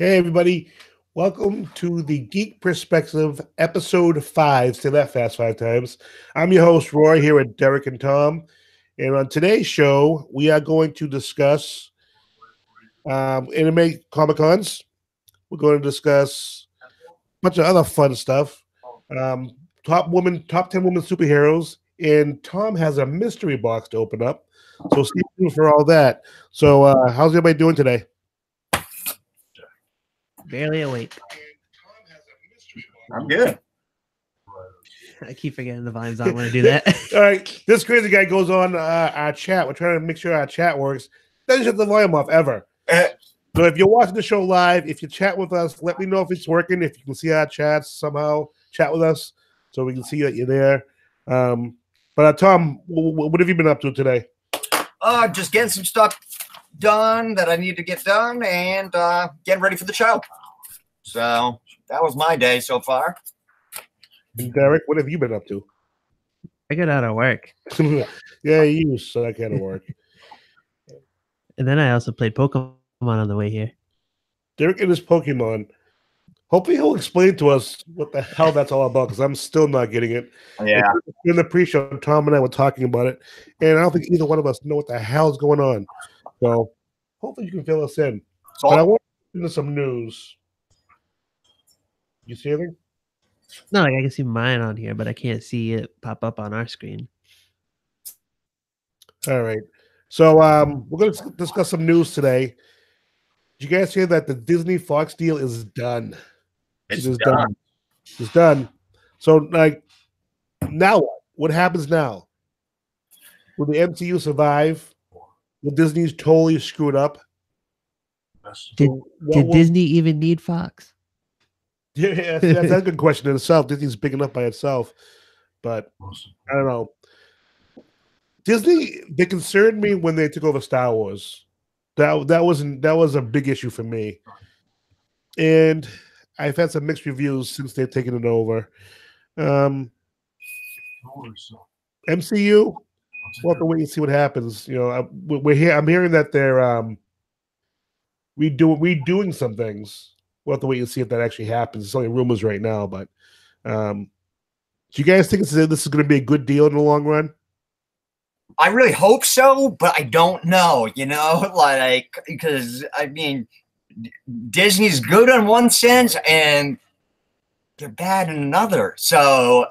Hey, everybody. Welcome to the Geek Perspective, episode 5. Say that fast 5 times. I'm your host, Roy, here with Derek and Tom. And on today's show, we are going to discuss anime Comic Cons. We're going to discuss a bunch of other fun stuff. Um, top 10 women superheroes. And Tom has a mystery box to open up. So stay tuned for all that. So, how's everybody doing today? Barely awake. I'm good. I keep forgetting the volume's on when I do that. All right, this crazy guy goes on our chat. We're trying to make sure our chat works. Doesn't shut the volume off ever. So if you're watching the show live, if you chat with us, let me know if it's working. If you can see our chats somehow, chat with us so we can see that you're there. But Tom, what have you been up to today? Just getting some stuff done that I need to get done and getting ready for the show. So that was my day so far. And Derek, what have you been up to? I got out of work. Yeah, you suck out of work. And then I also played Pokemon on the way here. Derek and his Pokemon. Hopefully he'll explain to us what the hell that's all about, because I'm still not getting it. Yeah. In the pre-show, Tom and I were talking about it, and I don't think either one of us know what the hell's going on. So hopefully you can fill us in. But I want to get into some news. You see anything? No, like I can see mine on here, but I can't see it pop up on our screen. All right. So we're going to discuss some news today. Did you guys hear that the Disney Fox deal is done? It's done. It's done. So, like, now what? What happens now? Will the MCU survive? Will Disney's totally screw it up? Did Disney even need Fox? Yeah, that's a good question in itself. Disney's big enough by itself, but I don't know. Disney, they concerned me when they took over Star Wars. That was a big issue for me, and I've had some mixed reviews since they've taken it over. MCU, we'll have to wait and see what happens. You know, we're here. I'm hearing that they're redoing some things. We'll have to wait and see if that actually happens. It's only rumors right now, but do you guys think this is going to be a good deal in the long run? I really hope so, but I don't know, like, because I mean, Disney's good in one sense and they're bad in another. So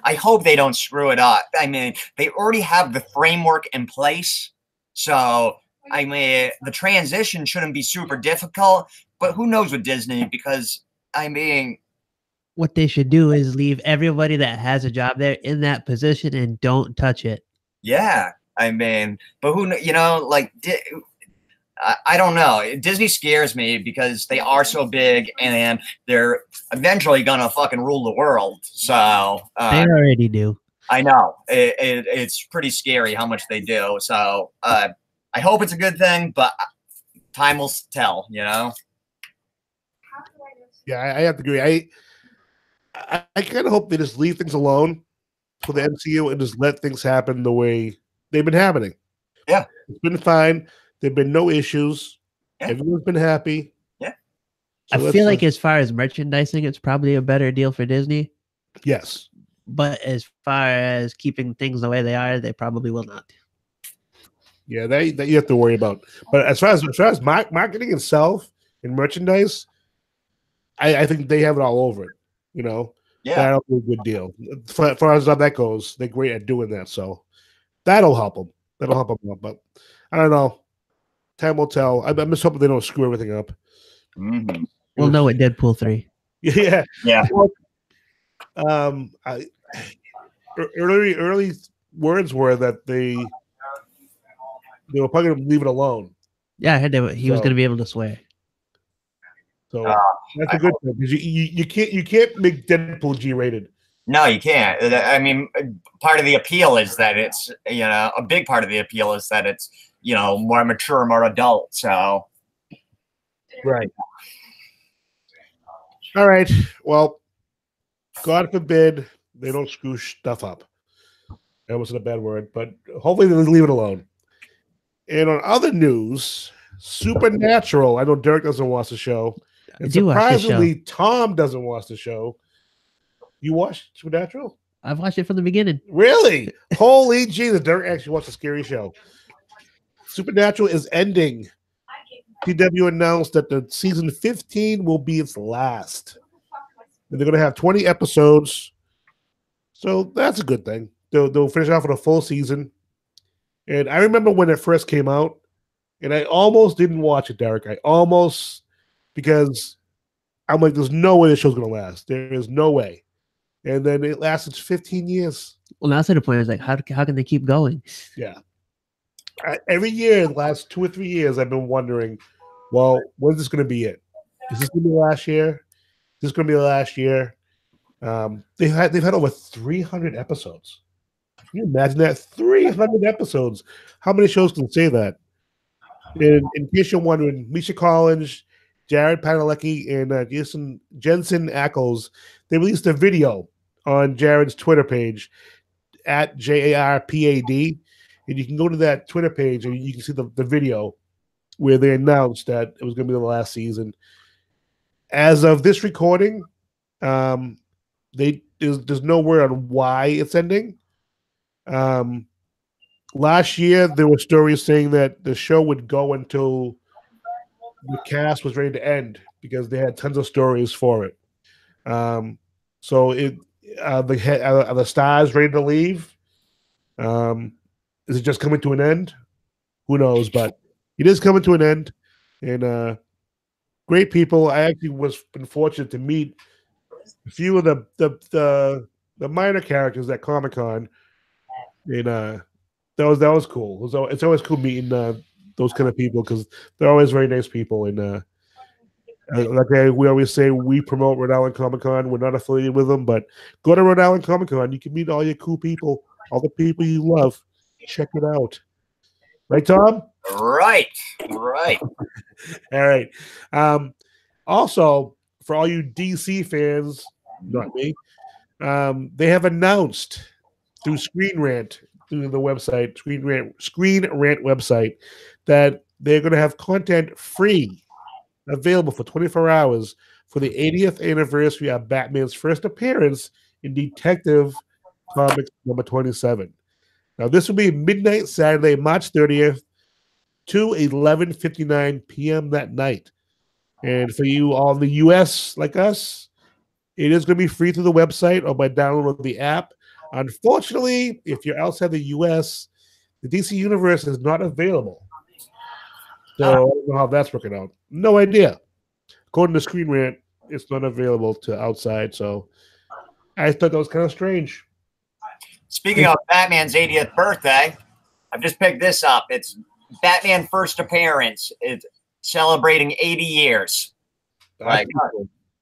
I hope they don't screw it up. I mean, they already have the framework in place. So, I mean, the transition shouldn't be super difficult, but who knows with Disney, because, I mean, what they should do is leave everybody that has a job there in that position and don't touch it. Yeah, I mean, but like, I don't know. Disney scares me because they are so big and they're eventually gonna fucking rule the world. So they already do. I know it's pretty scary how much they do. So I hope it's a good thing, but time will tell. Yeah, I have to agree. I kind of hope they just leave things alone for the MCU and just let things happen the way they've been happening. Yeah, it's been fine. There've been no issues. Yeah. Everyone's been happy. Yeah, so I feel like as far as merchandising, it's probably a better deal for Disney. Yes, but as far as keeping things the way they are, they probably will not. Yeah, that you have to worry about. But as far as marketing itself and merchandise, I think they have it all over it. Yeah, that'll be a good deal. For as far as how that goes, they're great at doing that. So that'll help them. That'll help them out. But I don't know. Time will tell. I'm just hoping they don't screw everything up. Mm-hmm. We'll know at Deadpool 3. Yeah. Well, early words were that they were probably going to leave it alone. Yeah, I heard he was going to be able to swear. So that's a good thing, because you can't make Deadpool G-rated. No, you can't. I mean, part of the appeal is that it's a big part of the appeal is that it's more mature, more adult. So right. All right. Well, God forbid they don't screw stuff up. That wasn't a bad word, but hopefully they'll leave it alone. And on other news, Supernatural. I know Derek doesn't watch the show. And I do watch the show. surprisingly, Tom doesn't watch the show. You watch Supernatural? I've watched it from the beginning. Really? Holy Jesus. Derek actually watched a scary show. Supernatural is ending. CW announced that the season 15 will be its last. And they're going to have 20 episodes. So that's a good thing. They'll finish off with a full season. And I remember when it first came out, and I almost didn't watch it, Derek. I almost, because I'm like, there's no way this show's going to last. There is no way. And then it lasted 15 years. Well, that's the point. Is like, how can they keep going? Yeah. Every year, the last 2 or 3 years, I've been wondering, well, when's this going to be it? Is this going to be the last year? Is this going to be the last year? They've had over 300 episodes. Can you imagine that? 300 episodes. How many shows can say that? In case you're wondering, Misha Collins, Jared Padalecki, and Jensen Ackles, they released a video on Jared's Twitter page at JARPAD. And you can go to that Twitter page and you can see the video where they announced that it was going to be the last season. As of this recording, there's no word on why it's ending. Last year, there were stories saying that the show would go until the cast was ready to end because they had tons of stories for it. So are the stars ready to leave? Is it just coming to an end? Who knows? But it is coming to an end. And great people. I actually been fortunate to meet a few of the minor characters at Comic-Con. And that was cool. It's always cool meeting those kind of people because they're always very nice people. And we always say, we promote Rhode Island Comic-Con. We're not affiliated with them, but go to Rhode Island Comic-Con. You can meet all your cool people, all the people you love. Check it out. Right, Tom? Right. All right. Also, for all you DC fans, not me, they have announced through Screen Rant, through the website, Screen Rant website, that they're going to have content free available for 24 hours for the 80th anniversary of Batman's first appearance in Detective Comics number 27. Now, this will be midnight Saturday, March 30th to 11:59 p.m. that night. And for you all in the U.S. like us, it is going to be free through the website or by downloading the app. Unfortunately, if you're outside the U.S., the DC Universe is not available. So I don't know how that's working out. No idea. According to Screen Rant, it's not available to outside. So I thought that was kind of strange. Speaking of Batman's 80th birthday, I've just picked this up. It's Batman first appearance. It's celebrating 80 years. Like,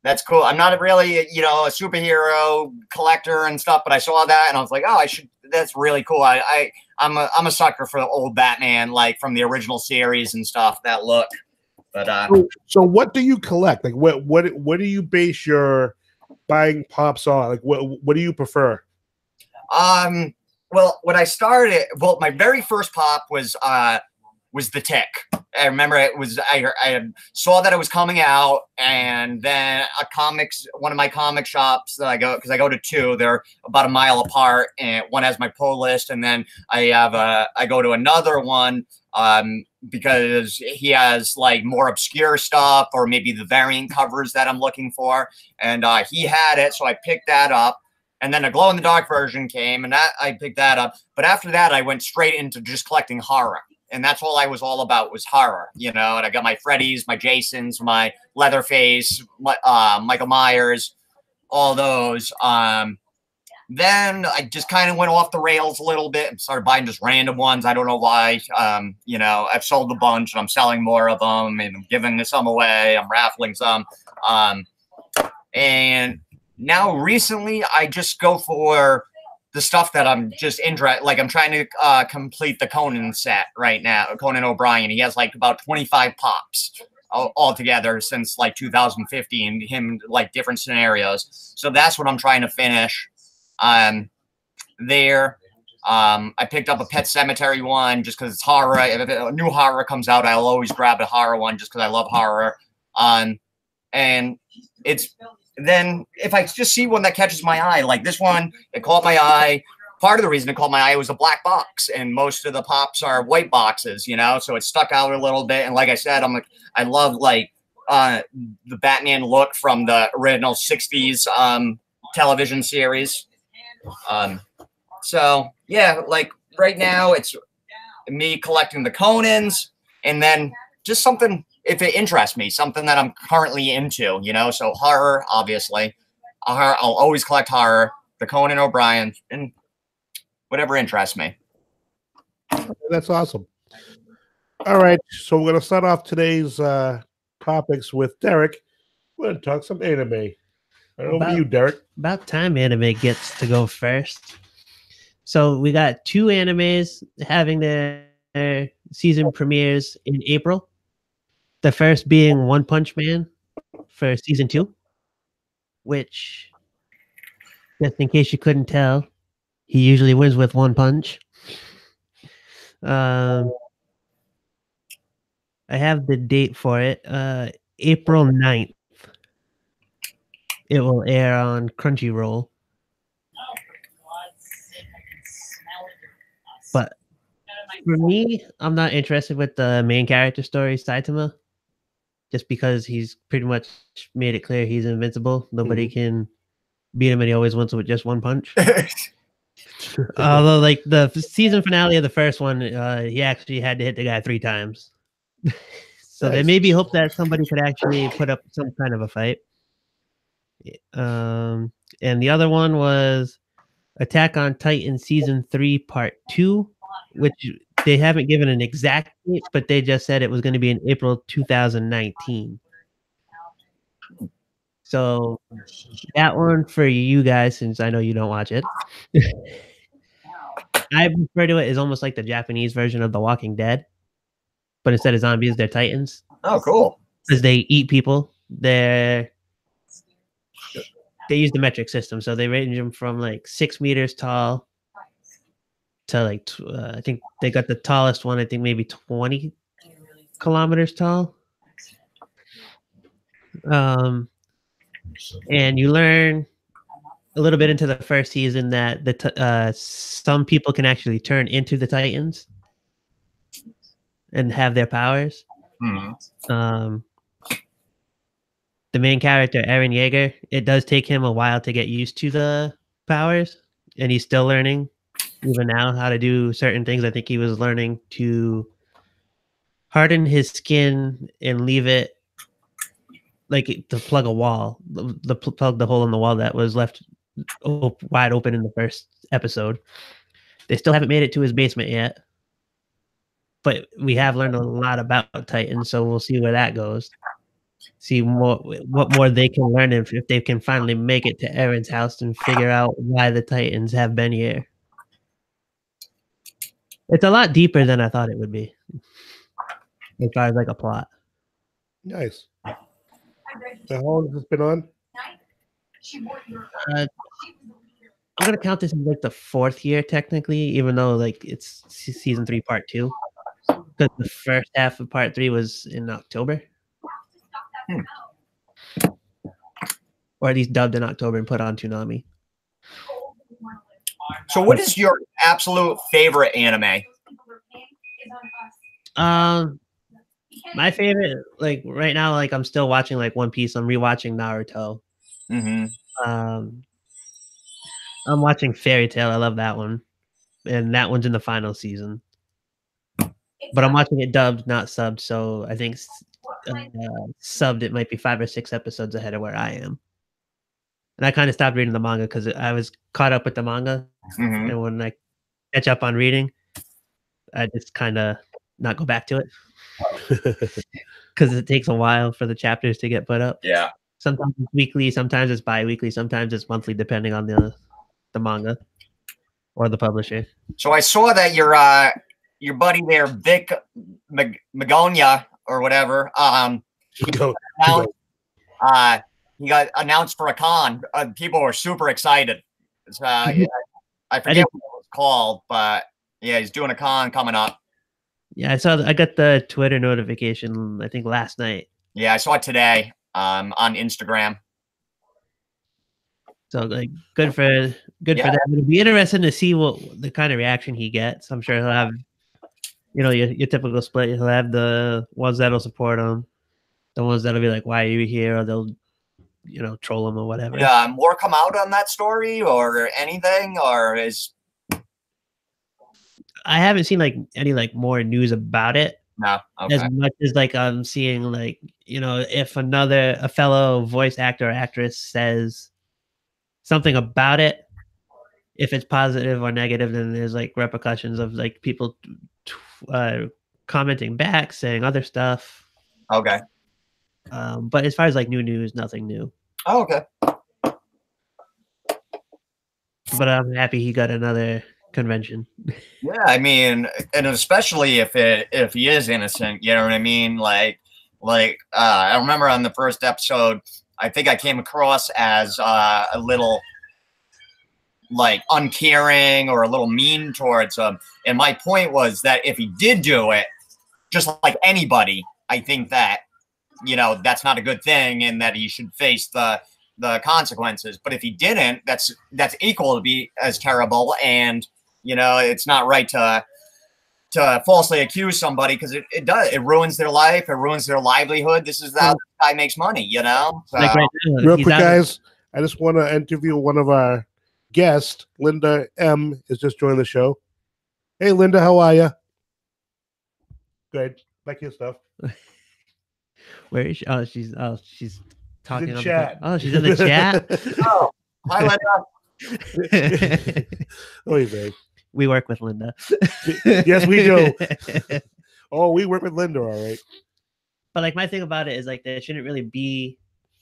that's cool. I'm not really, a superhero collector and stuff, but I saw that and I was like, oh, that's really cool. I'm a sucker for the old Batman, like from the original series and stuff, that look. But so what do you collect? Like what do you base your buying pops on? Like what do you prefer? Well, when I started, my very first pop was the Tick. I remember I saw that it was coming out, and then one of my comic shops that I go, because I go to two, they're about a mile apart, and one has my pull list, and then I go to another one because he has like more obscure stuff or maybe the variant covers that I'm looking for, and he had it, so I picked that up. And then a glow-in-the-dark version came, and I picked that up. But after that, I went straight into just collecting horror. And that's all I was all about, was horror, And I got my Freddys, my Jasons, my Leatherface, Michael Myers, all those. Then I just kind of went off the rails a little bit and started buying just random ones. I don't know why. I've sold a bunch, and I'm selling more of them, and I'm giving some away. I'm raffling some. And now recently, I just go for the stuff that I'm just interested. Like I'm trying to complete the Conan set right now. Conan O'Brien. He has like about 25 pops altogether since like 2015. Him like different scenarios. So that's what I'm trying to finish. There. I picked up a Pet Cemetery one just because it's horror. If a new horror comes out, I'll always grab a horror one just because I love horror. And it's then if I just see one that catches my eye, like this one, it caught my eye. Part of the reason it caught my eye was a black box, and most of the pops are white boxes, you know, so it stuck out a little bit. And like I said, I love like the Batman look from the original 60s television series. So yeah, like right now it's me collecting the Conans, and then just something if it interests me, something that I'm currently into, you know. So horror, obviously, I'll always collect horror, the Conan O'Brien, and whatever interests me. That's awesome. All right, so we're gonna start off today's topics with Derek. We're gonna talk some anime. Over to you, Derek. About time anime gets to go first. So we got 2 animes having their season premieres in April. The first being One Punch Man for season 2, which, just in case you couldn't tell, he usually wins with one punch. I have the date for it. April 9th. It will air on Crunchyroll. But for me, I'm not interested with the main character story, Saitama, just because he's pretty much made it clear he's invincible. Nobody can beat him, and he always wins with just one punch. Although, like the season finale of the first one, he actually had to hit the guy 3 times. So there may be hope that somebody could actually put up some kind of a fight. And the other one was Attack on Titan season 3 part 2, which they haven't given an exact date, but they just said it was going to be in April 2019. So that one for you guys, since I know you don't watch it, I refer to it as almost like the Japanese version of The Walking Dead, but instead of zombies, they're Titans. Oh, cool. Because they eat people. They use the metric system, so they range them from like 6 meters tall to like I think they got the tallest one. I think maybe 20 kilometers tall. And you learn a little bit into the first season that some people can actually turn into the Titans and have their powers. The main character, Eren Yeager, it does take him a while to get used to the powers, and he's still learning even now how to do certain things. I think he was learning to harden his skin and leave it like to plug a wall, plug the hole in the wall that was left wide open in the first episode. They still haven't made it to his basement yet, but we have learned a lot about Titans, so we'll see where that goes. See what more they can learn if they can finally make it to Eren's house and figure out why the Titans have been here. It's a lot deeper than I thought it would be, as far as like a plot. Nice. So how long has this been on? I'm gonna count this as like the 4th year technically, even though like it's season 3 part 2, because the first half of part 3 was in October. Or at least dubbed in October and put on Toonami. So what is your absolute favorite anime? My favorite, like right now, like I'm still watching like One Piece. I'm rewatching Naruto. I'm watching Fairy Tail. I love that one. And that one's in the final season. But I'm watching it dubbed, not subbed. So I think subbed, it might be 5 or 6 episodes ahead of where I am. And I kind of stopped reading the manga because I was caught up with the manga. And when I catch up on reading, I just kind of not go back to it. Because it takes a while for the chapters to get put up. Yeah. Sometimes it's weekly, sometimes it's bi-weekly, sometimes it's monthly, depending on the manga or the publisher. So I saw that your buddy there, Vic Magonia or whatever, he got announced for a con. People were super excited. I forget what it was called, but yeah, he's doing a con coming up. Yeah, I got the Twitter notification, I think last night. Yeah, I saw it today on Instagram. So like good for them. It'll be interesting to see what the kind of reaction he gets. I'm sure he'll have, your typical split. He'll have the ones that'll support him, the ones that'll be like, "Why are you here?" Or they'll, troll him or whatever. Yeah, more come out on that story or anything, or is I haven't seen like any like more news about it. No, okay. As much as like I'm seeing like, if a fellow voice actor or actress says something about it, if it's positive or negative, then there's like repercussions of like people commenting back, saying other stuff. Okay. But as far as like new news, nothing new. Oh, okay. But I'm happy he got another convention. Yeah, I mean, and especially if he is innocent, you know what I mean? Like I remember on the first episode, I think I came across as a little like uncaring or a little mean towards him. And my point was that if he did do it, just like anybody, I think that, that's not a good thing and that he should face the consequences. But if he didn't, that's equal to be as terrible. And, it's not right to falsely accuse somebody because it ruins their life. It ruins their livelihood. This is how the guy makes money, So, like right now, real quick, guys, I just want to interview one of our guests. Linda M is just joining the show. Hey, Linda, how are you? Good. Back to your stuff. Where is she? Oh, she's talking in chat. She's in the chat. Oh, hi, Linda. Oh, you babe. We work with Linda. Yes, we do. Oh, we work with Linda, all right. But like my thing about it is like there shouldn't really be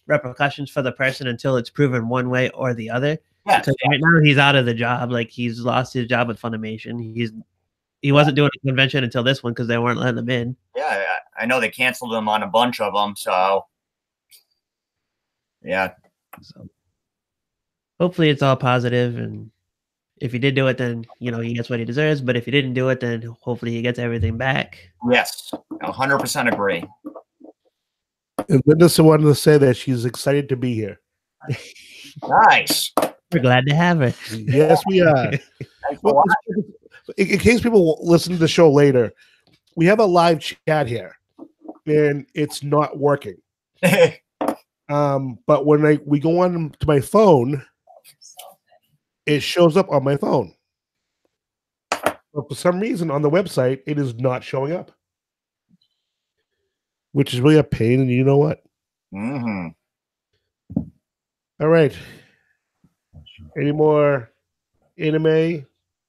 repercussions for the person until it's proven one way or the other. Yes. Right now he's out of the job. Like he's lost his job with Funimation. He wasn't doing a convention until this one because they weren't letting him in. Yeah, I know they canceled him on a bunch of them. So yeah. So hopefully it's all positive, and if he did do it, then he gets what he deserves. But if he didn't do it, then hopefully he gets everything back. Yes, 100% agree. And Linda wanted to say that she's excited to be here. Nice. We're glad to have her. Yes, we are. Well, in case people listen to the show later, we have a live chat here, and it's not working. But when we go on to my phone, it shows up on my phone. But for some reason on the website, it is not showing up, which is really a pain. And you know what? Mm-hmm. All right. Any more anime?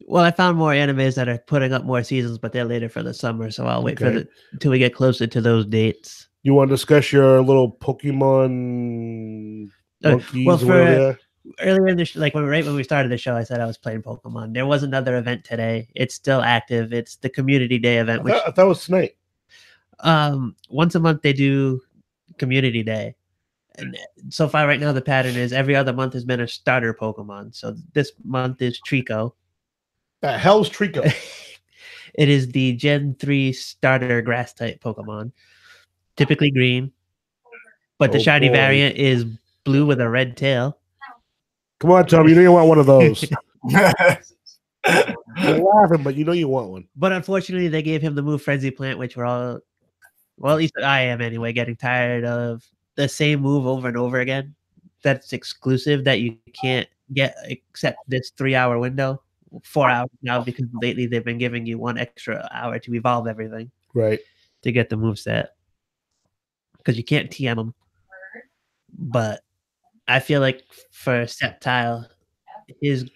Well, I found more animes that are putting up more seasons, but they're later for the summer, so I'll wait until we get closer to those dates. You want to discuss your little Pokemon monkeys? Well, earlier in the right when we started the show, I said I was playing Pokemon. There was another event today. It's still active. It's the Community Day event. I thought it was tonight. Once a month they do Community Day. And so far right now the pattern is every other month has been a starter Pokemon. So this month is Trico. The hell's Trico? It is the Gen 3 starter grass type Pokemon. Typically green. But the shiny variant is blue with a red tail. Come on, Tom. You know you want one of those. You're laughing, but you know you want one. But unfortunately, they gave him the move Frenzy Plant, which we're all, well, at least I am anyway, getting tired of the same move over and over again. That's exclusive that you can't get except this 3-hour window, 4 hours now, because lately they've been giving you 1 extra hour to evolve everything. Right. To get the move set. Because you can't TM them. But I feel like for Sceptile, his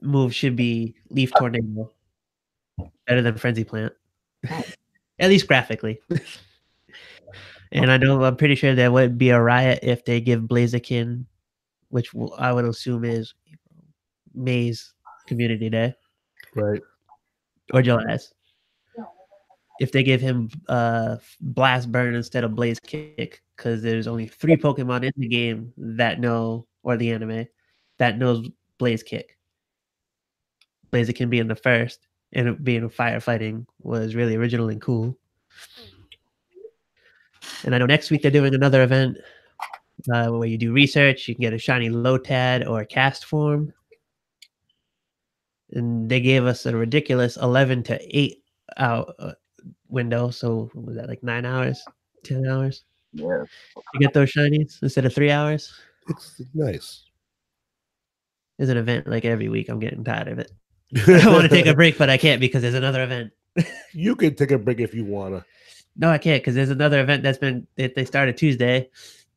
move should be Leaf Tornado. Better than Frenzy Plant. At least graphically. And I'm pretty sure there would be a riot if they give Blaziken, which I would assume is May's Community Day. Right. Or July. If they give him Blast Burn instead of Blaze Kick, because there's only 3 Pokemon in the game that know, or the anime, that knows Blaze Kick. Blaziken being the first, and it being firefighting was really original and cool. And I know next week they're doing another event where you do research. You can get a shiny Lotad or a cast form. And they gave us a ridiculous 11 to 8 hour window. So what was that, like 9 hours, 10 hours? Yeah. To get those shinies instead of 3 hours. It's nice. There's an event like every week. I'm getting tired of it. I want to take a break, but I can't because there's another event. You can take a break if you wanna. No, I can't because there's another event they started Tuesday,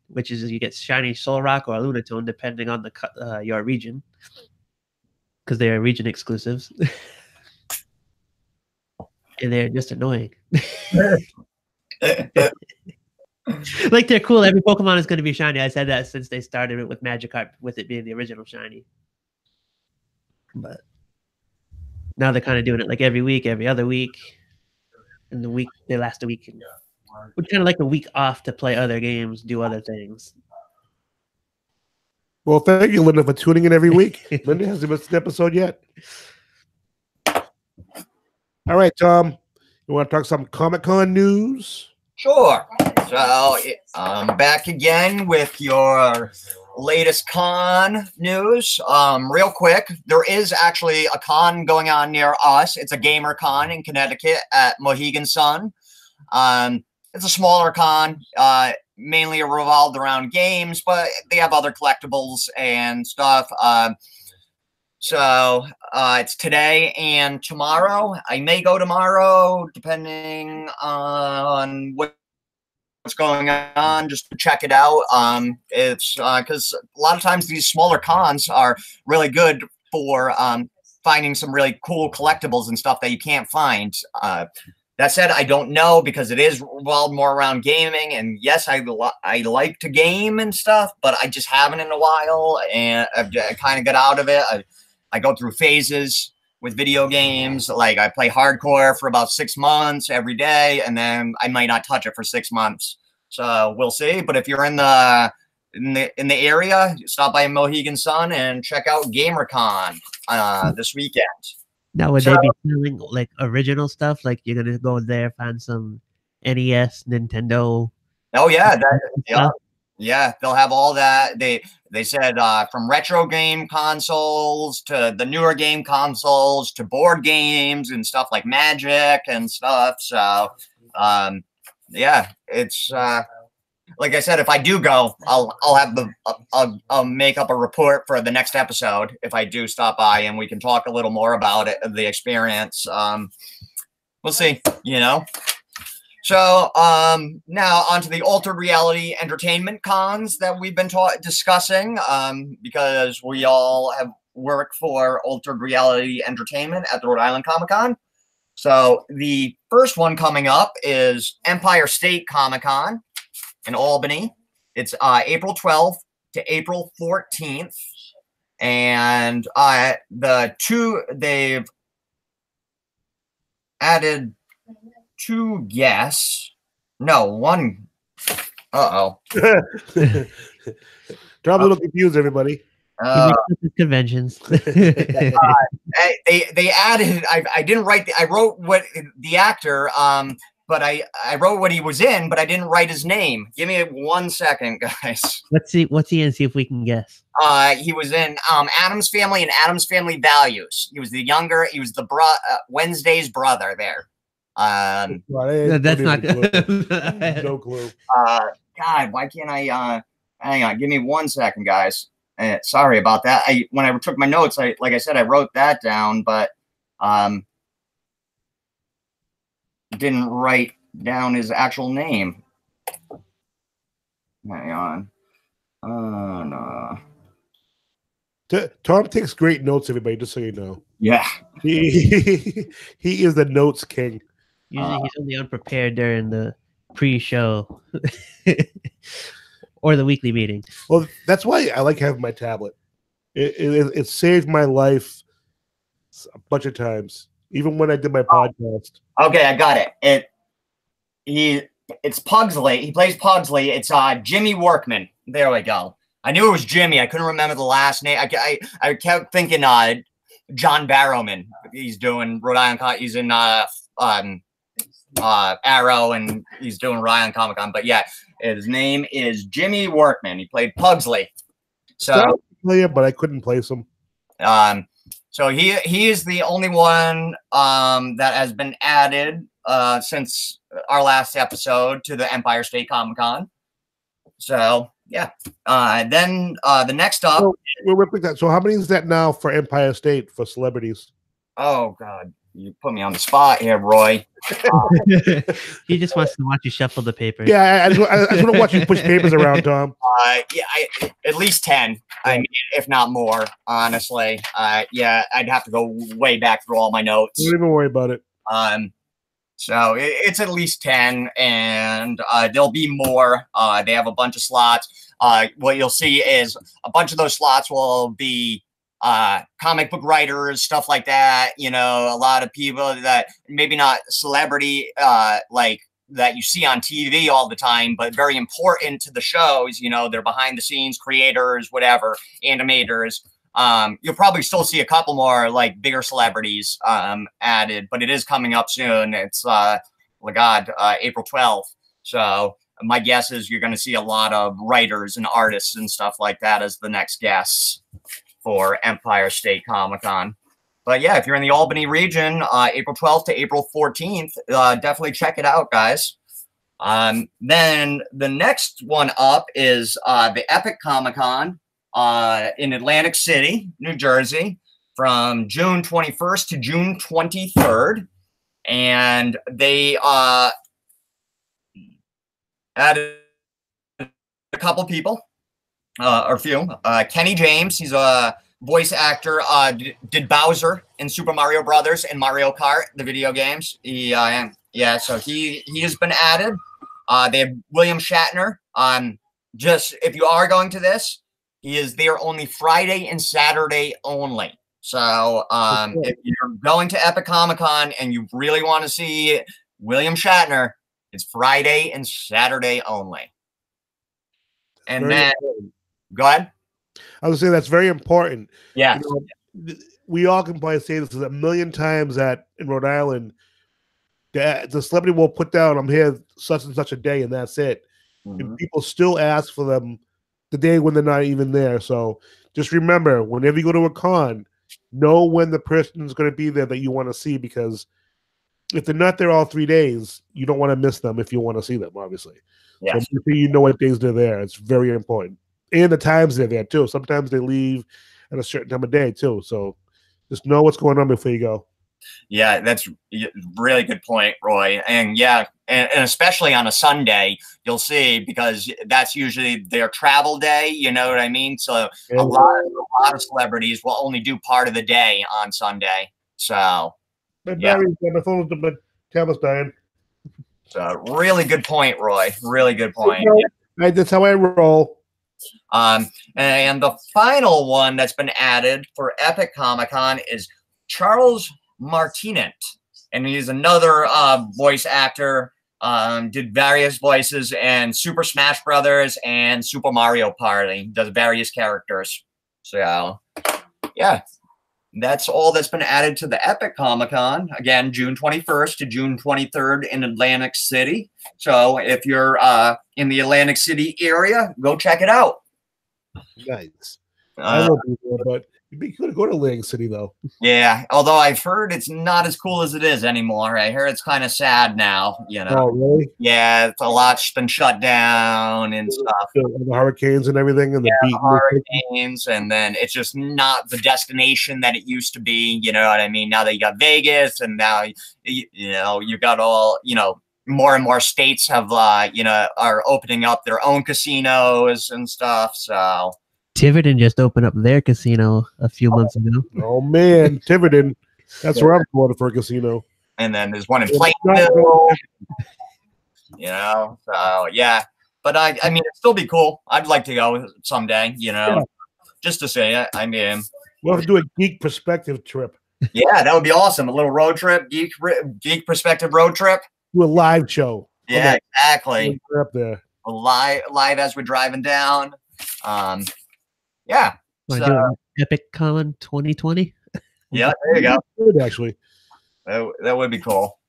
which is you get shiny Solrock or Lunatone depending on the your region, because they are region exclusives, and they're just annoying. Like they're cool. Every Pokemon is going to be shiny. I said that since they started it with Magikarp, with it being the original shiny. But now they're kind of doing it like every week, every other week, and they last a week. And we kind of like a week off to play other games, do other things. Well, thank you, Linda, for tuning in every week. Linda hasn't missed an episode yet. All right, Tom, you want to talk some Comic-Con news? Sure. So I'm back again with your latest con news. Real quick, there is actually a con going on near us. It's a gamer con in Connecticut at Mohegan Sun. It's a smaller con, mainly revolved around games, but they have other collectibles and stuff. So it's today and tomorrow. I may go tomorrow, depending on what's going on, just to check it out. It's because a lot of times these smaller cons are really good for finding some really cool collectibles and stuff that you can't find. That said, I don't know because it is revolved more around gaming. And yes, I like to game and stuff, but I just haven't in a while, and I kind of get out of it. I go through phases with video games. Like I play hardcore for about 6 months every day, and then I might not touch it for 6 months. So we'll see. But if you're in the area, stop by Mohegan Sun and check out GamerCon this weekend. Now, would they be selling like original stuff? Like you're gonna go there, find some NES, Nintendo? Oh yeah, yeah, they'll have all that. They said from retro game consoles to the newer game consoles to board games and stuff like Magic and stuff. So yeah, it's like I said, if I do go, I'll have I'll make up a report for the next episode if I do stop by, and we can talk a little more about it, the experience. We'll see, you know. So now onto the altered reality entertainment cons that we've been discussing, because we all have worked for altered reality entertainment at the Rhode Island Comic Con. So the first one coming up is Empire State Comic Con in Albany. It's April 12th to April 14th. And they've added 2 guests. No, 1. Uh-oh. Drop a little confused, everybody. Conventions. They added. I didn't write. I wrote what the actor. But I wrote what he was in, but I didn't write his name. Give me 1 second, guys. Let's see. What's he in? See if we can guess. He was in Addams Family and Addams Family Values. He was the younger. He was the Wednesday's brother there. That's not good. No clue. God, why can't I? Hang on. Give me 1 second, guys. Sorry about that. When I took my notes, like I said, I wrote that down, but didn't write down his actual name. Hang on. No. Tom takes great notes, everybody, just so you know. Yeah. He is the notes king. Usually he's only unprepared during the pre-show or the weekly meeting. Well, that's why I like having my tablet. It saved my life a bunch of times, even when I did my podcast. Okay, I got it. It's Pugsley. He plays Pugsley. It's Jimmy Workman. There we go. I knew it was Jimmy. I couldn't remember the last name. I kept thinking John Barrowman. He's doing Rhode Island. He's in Arrow, and he's doing Rhode Island Comic Con. But yeah, his name is Jimmy Workman. He played Pugsley. So familiar, but I couldn't place him. So he is the only one that has been added since our last episode to the Empire State Comic Con. So yeah. Then the next up. So how many is that now for Empire State for celebrities? Oh God, you put me on the spot here, Roy. He just wants to watch you shuffle the papers. Yeah, I just want to watch you push papers around, Tom. Yeah, at least 10. I mean, if not more, honestly. Yeah, I'd have to go way back through all my notes. Don't even worry about it. So it's at least 10, and there'll be more. They have a bunch of slots. What you'll see is a bunch of those slots will be comic book writers, stuff like that. You know, a lot of people that maybe not celebrity, like that you see on TV all the time, but very important to the shows. You know, they're behind the scenes creators, whatever, animators. You'll probably still see a couple more like bigger celebrities added, but it is coming up soon. It's April 12th. So my guess is you're going to see a lot of writers and artists and stuff like that as the next guests for Empire State Comic Con. But yeah, if you're in the Albany region, April 12th to April 14th, definitely check it out, guys. Then the next one up is the Epic Comic Con in Atlantic City, New Jersey, from June 21st to June 23rd. And they added a couple people, or a few. Kenny James, he's a voice actor, did Bowser in Super Mario Brothers and Mario Kart, the video games. So he has been added. They have William Shatner. Just if you are going to this, he is there only Friday and Saturday only. So if you're going to Epic Comic Con and you really want to see William Shatner, it's Friday and Saturday only. And then, go ahead. I was saying that's very important. Yeah. You know, we all can probably say this a million times that in Rhode Island, the celebrity will put down, I'm here such and such a day, and that's it. Mm-hmm. And people still ask for them the day when they're not even there. So just remember, whenever you go to a con, know when the person is going to be there that you want to see, because if they're not there all 3 days, you don't want to miss them if you want to see them, obviously. Yes. So you know what days they're there. It's very important. And the times they're there, too. Sometimes they leave at a certain time of day, too. So just know what's going on before you go. Yeah, that's a really good point, Roy. And yeah, and especially on a Sunday, you'll see, because that's usually their travel day, you know what I mean? So a lot of celebrities will only do part of the day on Sunday. So my tablet's dying. So really good point, Roy. Really good point. That's how I roll. And the final one that's been added for Epic Comic Con is Charles Martinet, and he's another voice actor. Did various voices in Super Smash Brothers and Super Mario Party. Does various characters. So yeah, that's all that's been added to the Epic Comic Con. Again, June 21st to June 23rd in Atlantic City. So if you're in the Atlantic City area, go check it out. Nice. I love people, but it'd be good to go to Atlantic City, though. Yeah, although I've heard it's not as cool as it is anymore. I heard it's kind of sad now, you know. Oh, really? Yeah, it's a lot's been shut down and stuff. The hurricanes and everything, and the hurricanes, and then it's just not the destination that it used to be. You know what I mean? Now that you got Vegas, and now you know you got all, you know, more and more states have are opening up their own casinos and stuff. So Tiverton just opened up their casino a few months ago. Oh man, Tiverton. That's where I'm going for a casino. And then there's one in Plainville. You know, so yeah. But I mean, it'd still be cool. I'd like to go someday, you know, just to say it. I mean, we'll have to do a geek perspective trip. Yeah, that would be awesome. A little road trip, geek perspective road trip. Do a live show. Yeah, exactly. Up there. Live as we're driving down. Yeah. So, Epic Con 2020. Yeah, there you go. Good, actually. That would be cool.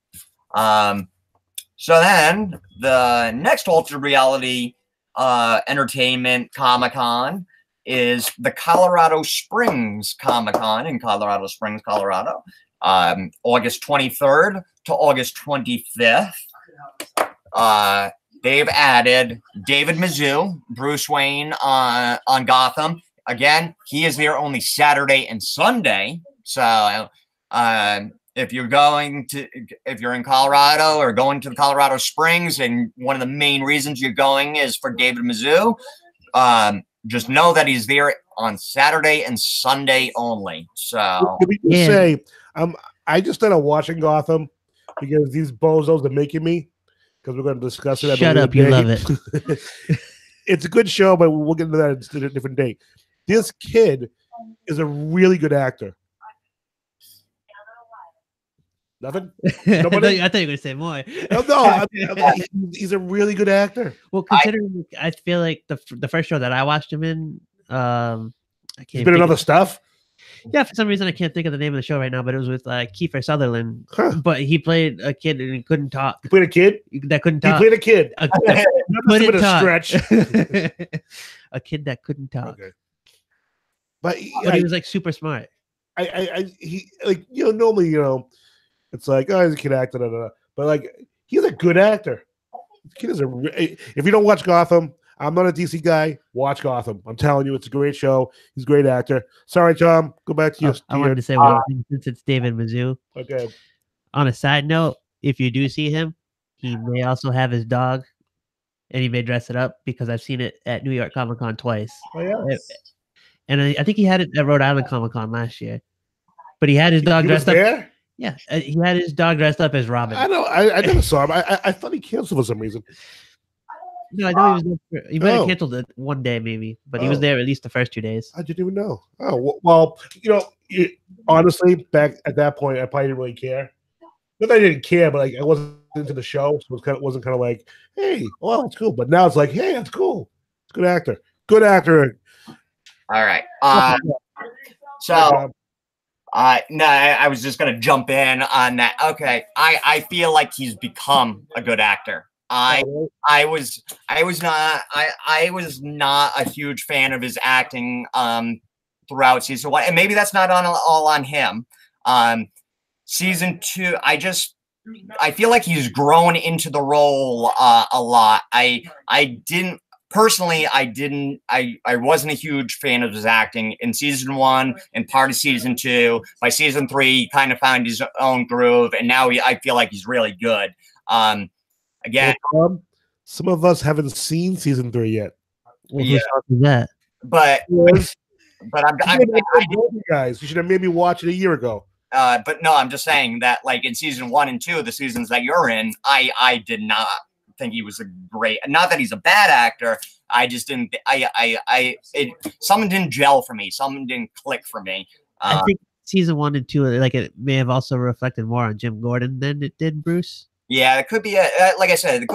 So then the next altered reality entertainment Comic-Con is the Colorado Springs Comic-Con in Colorado Springs, Colorado, August 23rd to August 25th. They've added David Mizzou, Bruce Wayne on Gotham. Again, he is there only Saturday and Sunday. So if you're in Colorado or going to the Colorado Springs, and one of the main reasons you're going is for David Mizzou, just know that he's there on Saturday and Sunday only. So Can we just say, I just started watching Gotham because these bozos are making me, because we're going to discuss it. Shut up, you love it. It's a good show, but we'll get into that at a different day. This kid is a really good actor. Nothing? Nobody? I thought you were going to say more. No, he's a really good actor. Well, considering I feel like the first show that I watched him in, I can't. He's been in other stuff. Yeah, for some reason I can't think of the name of the show right now, but it was with Kiefer Sutherland. Huh. But he played a kid and he couldn't talk. You played a kid? That couldn't He talk. played a kid. Couldn't talk. Stretch. A kid that couldn't talk. Okay. But He was like super smart. he like, normally, it's like, oh, he's a kid actor, but like, he's a good actor. This kid is if you don't watch Gotham, I'm not a DC guy. Watch Gotham. I'm telling you, it's a great show. He's a great actor. Sorry, Tom. Go back to you. I wanted to say one thing since it's David Mizzou. Okay. On a side note, if you do see him, he may also have his dog, and he may dress it up, because I've seen it at New York Comic Con twice. Oh yeah. And I think he had it at Rhode Island Comic Con last year. But he had his dog dressed up. There? Yeah, he had his dog dressed up as Robin. I know. I never saw him. I thought he canceled for some reason. No, I know he was there. He might have canceled it one day, maybe, but he was there at least the first 2 days. I didn't even know. Oh well, honestly, back at that point, I probably didn't really care. Not that I didn't care, but like, I wasn't into the show, so it wasn't kind of like, hey, well, that's cool. But now it's like, hey, that's cool. It's a good actor. Good actor. all right. So no, I was just gonna jump in on that. Okay, I feel like he's become a good actor. I was not a huge fan of his acting throughout season 1, and maybe that's not all on him. Season 2, I feel like he's grown into the role a lot. I wasn't a huge fan of his acting in season 1 and part of season 2. By season 3, he kind of found his own groove, and now I feel like he's really good. Again, some of us haven't seen season 3 yet. Well, whose fault is that? but guys, you should have maybe watched it a year ago. But no, I'm just saying that, like, in season 1 and 2, the seasons that you're in, I did not think he was a great. Not that he's a bad actor. I just didn't. Something didn't gel for me. Something didn't click for me. I think season 1 and 2, like, it may have also reflected more on Jim Gordon than it did Bruce. Yeah, it could be. Like I said, it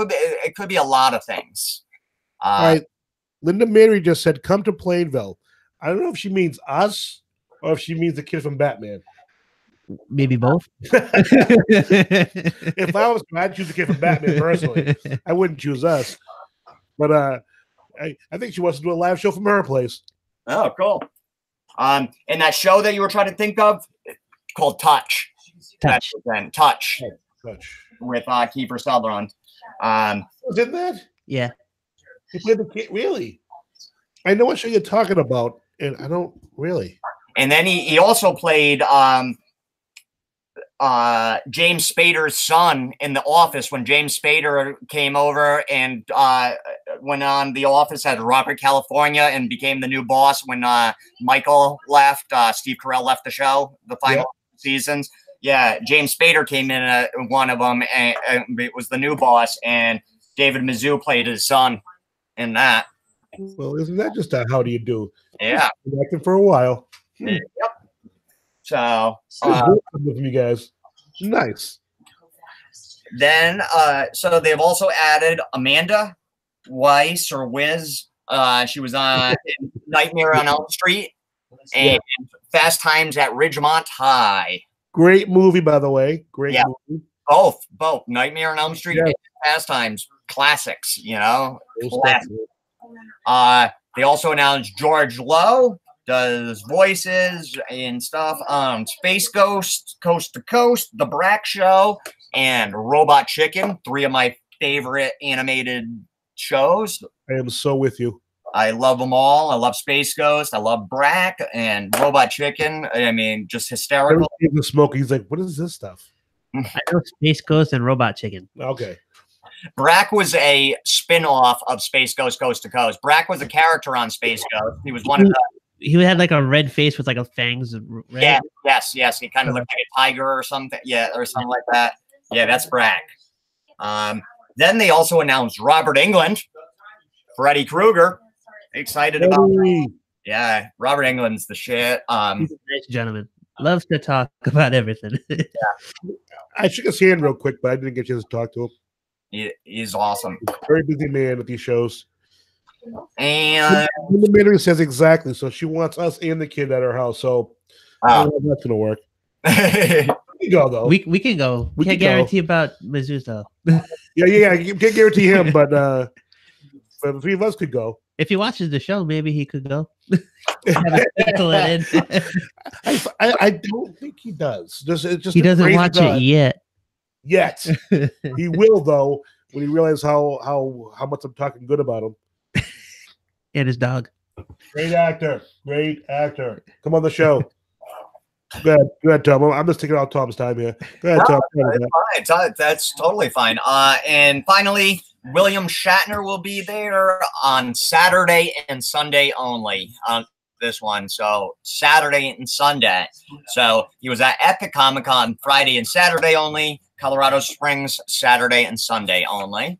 could be a lot of things. All right, Linda Mary just said, "Come to Plainville." I don't know if she means us or if she means the kid from Batman. Maybe both. If I was, I'd choose the kid from Batman personally. I wouldn't choose us. But I think she wants to do a live show from her place. Oh, cool. And that show that you were trying to think of, called Touch. Touch. Touch. Touch. With Kiefer Sutherland. Was it that? Yeah. He played the kid. Really? I know what show you're talking about, and I don't really. And then he also played James Spader's son in The Office when James Spader came over and went on The Office as Robert California and became the new boss when Michael left. Steve Carell left the show, the final seasons. Yeah, James Spader came in one of them, and it was the new boss, and David Mizzou played his son in that. Well, isn't that just a how do you do? Yeah. Been acting for a while. Yep. So, from you guys. Nice. Then, so they've also added Amanda Weiss or Wiz. She was on Nightmare on Elm Street and Fast Times at Ridgemont High. Great movie, by the way. Great Yeah. movie. Both. Nightmare on Elm Street Yeah. and Fast Times, classics, you know. Most Classic. definitely. They also announced George Lowe does voices and stuff. Space Ghost, Coast to Coast, The Brack Show, and Robot Chicken. 3 of my favorite animated shows. I am so with you. I love them all. I love Space Ghost. I love Brack and Robot Chicken. I mean, just hysterical. He was smoking. He's like, what is this stuff? I know Space Ghost and Robot Chicken. Okay. Brack was a spin-off of Space Ghost Coast to Coast. Brack was a character on Space Ghost. He was one of the... He had like a red face with like a fangs. Right? Yeah, yes. He kind of looked like a tiger or something. Yeah, or something like that. Yeah, that's Brack. Then they also announced Robert Englund, Freddy Krueger. Excited about that. Yeah, Robert Englund's the shit. He's a nice gentleman. Loves to talk about everything. I shook his hand real quick, but I didn't get a chance to talk to him. He's awesome. He's a very busy man with these shows. And the Mary says exactly. So she wants us and the kid at her house. So I don't know if that's gonna work. We can go though. We can go. We can't guarantee about Mizzou though. Yeah. I can't guarantee him, but the 3 of us could go. If he watches the show, maybe he could go. Pencil it in. I don't think he does. Just he doesn't watch it yet. Yet he will though when he realizes how much I'm talking good about him. And his dog. Great actor. Come on the show. Go ahead, Tom. I'm just taking all Tom's time here. Go ahead, Tom. It's fine. That's totally fine. And finally, William Shatner will be there on Saturday and Sunday only on this one. So Saturday and Sunday. So he was at Epic Comic Con Friday and Saturday only. Colorado Springs Saturday and Sunday only.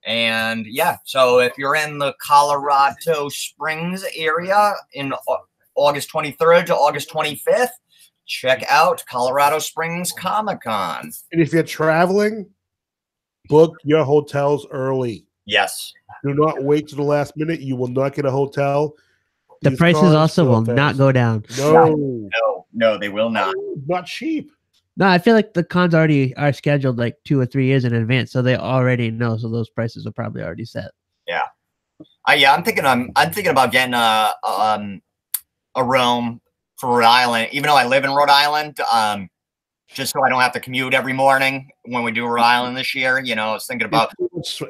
And yeah, so if you're in the Colorado Springs area in August 23rd to August 25th, check out Colorado Springs Comic Con. And if you're traveling, book your hotels early. Yes. Do not wait to the last minute. You will not get a hotel. The prices also will not go down. No, they will not. Not cheap. No, I feel like the cons already are scheduled like 2 or 3 years in advance, so they already know. So those prices are probably already set. Yeah. I'm thinking about getting a room for Rhode Island, even though I live in Rhode Island, just so I don't have to commute every morning when we do Rhode Island this year. You know, I was thinking about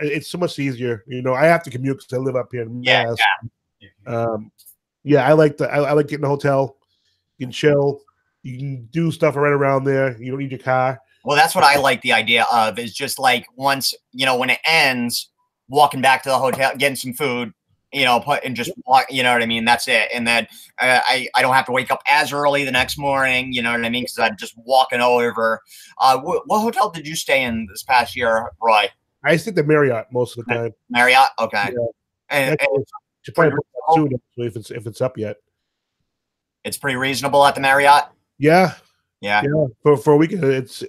it's so much easier. You know, I have to commute because I live up here in Mass. I like getting a hotel. You can chill. You can do stuff right around there. You don't need your car. Well, that's what I like the idea of, is just like once, you know, when it ends, walking back to the hotel, getting some food, you know, just walk, you know what I mean? That's it. And then I don't have to wake up as early the next morning, you know what I mean? Because I'm just walking over. What hotel did you stay in this past year, Roy? I stayed at Marriott most of the time. Marriott? Okay. Yeah. And should probably put that soon, actually, if it's up yet. It's pretty reasonable at the Marriott? Yeah. Yeah. For a weekend, it's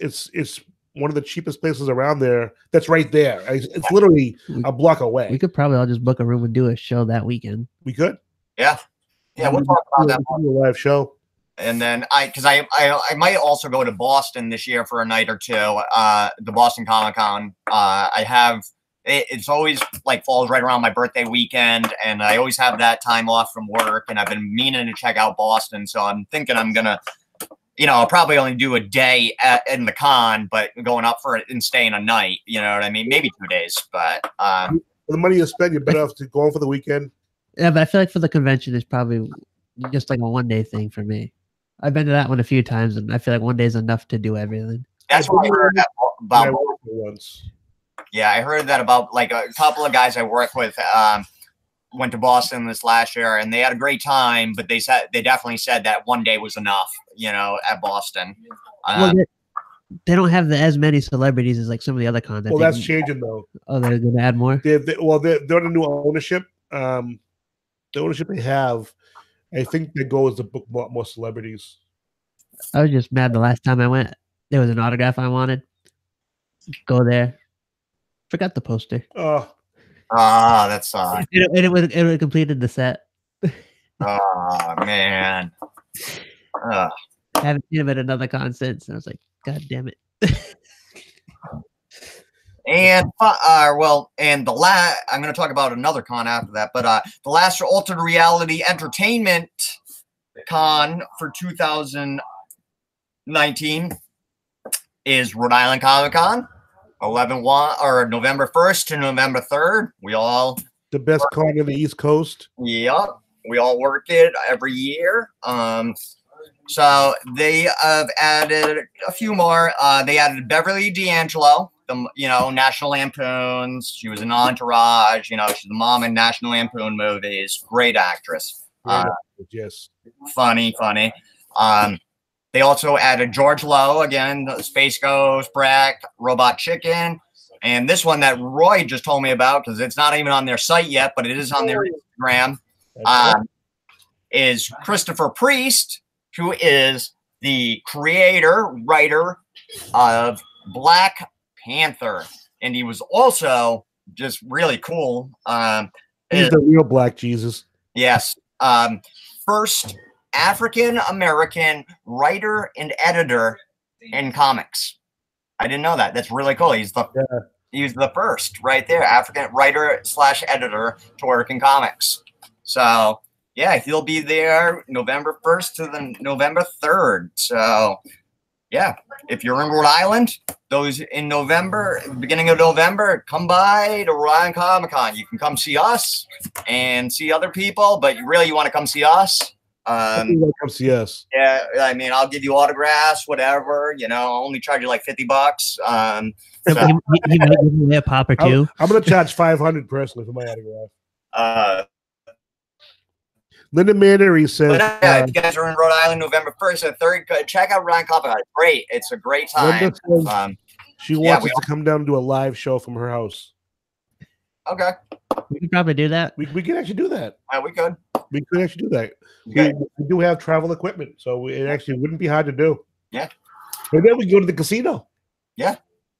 one of the cheapest places around there. That's right there. It's literally a block away. We could probably all just book a room and do a show that weekend. We could. Yeah. We'll talk about that. A live show. And then I might also go to Boston this year for a night or two. The Boston Comic Con. It's always like falls right around my birthday weekend, and I always have that time off from work. And I've been meaning to check out Boston, so I'm thinking I'm gonna. You know, I'll probably only do a day in the con, but going up for it and staying a night, you know what I mean? Maybe 2 days, but for the money you spend, you're better off to go on for the weekend. Yeah, but I feel like for the convention, it's probably just like a 1-day thing for me. I've been to that one a few times, and I feel like 1 day is enough to do everything. That's what I heard about. Once. Yeah, I heard that about like a couple of guys I work with. Went to Boston this last year, and they had a great time, but they definitely said that 1 day was enough, you know, at Boston. Well, they don't have as many celebrities as like some of the other cons. Well, that's changing though. Oh, they're going to add more. They're under new ownership. The ownership they have, I think their goal is to book more celebrities. I was just mad the last time I went. There was an autograph I wanted. Go there. Forgot the poster. That's it would have completed the set. Oh man. Haven't seen him at another con since. And I was like, God damn it. And and the last, I'm going to talk about another con after that, but the last alternate reality entertainment con for 2019 is Rhode Island Comic Con, November 1st to November 3rd. We all the best con on the East Coast. Yep, we all work it every year. So they have added a few more. They added Beverly D'Angelo, the National Lampoons. She was in Entourage. She's the mom in National Lampoon movies. Great actress. Yes. Funny. They also added George Lowe again, Space Ghost, Breck, Robot Chicken, and this one that Roy just told me about because it's not even on their site yet, but it is on their Instagram. Is Christopher Priest, who is the creator, writer of Black Panther. And he was also just really cool. He's the real Black Jesus. Yes. First African-American writer and editor in comics. I didn't know that. That's really cool. He's the first right there, African writer / editor to work in comics. So yeah, he'll be there November 1st to the November 3rd. So, yeah, if you're in Rhode Island, those in November, beginning of November, come by to Rhode Island Comic Con. You can come see us and see other people, but you want to come see us. Come see us. Yeah, I mean, I'll give you autographs, whatever. I'll only charge you like $50. You might give me a pop or two. I'm going to charge $500 personally for my autograph. Linda Mannery says, if you guys are in Rhode Island November 1st and 3rd, check out Rhode Island Comic Con. It's great. It's a great time. She wants us to come down and do a live show from her house. Okay. We could probably do that. We can actually do that. We could. We could actually do that. Okay. We do have travel equipment, so it actually wouldn't be hard to do. Yeah. And then we go to the casino. Yeah.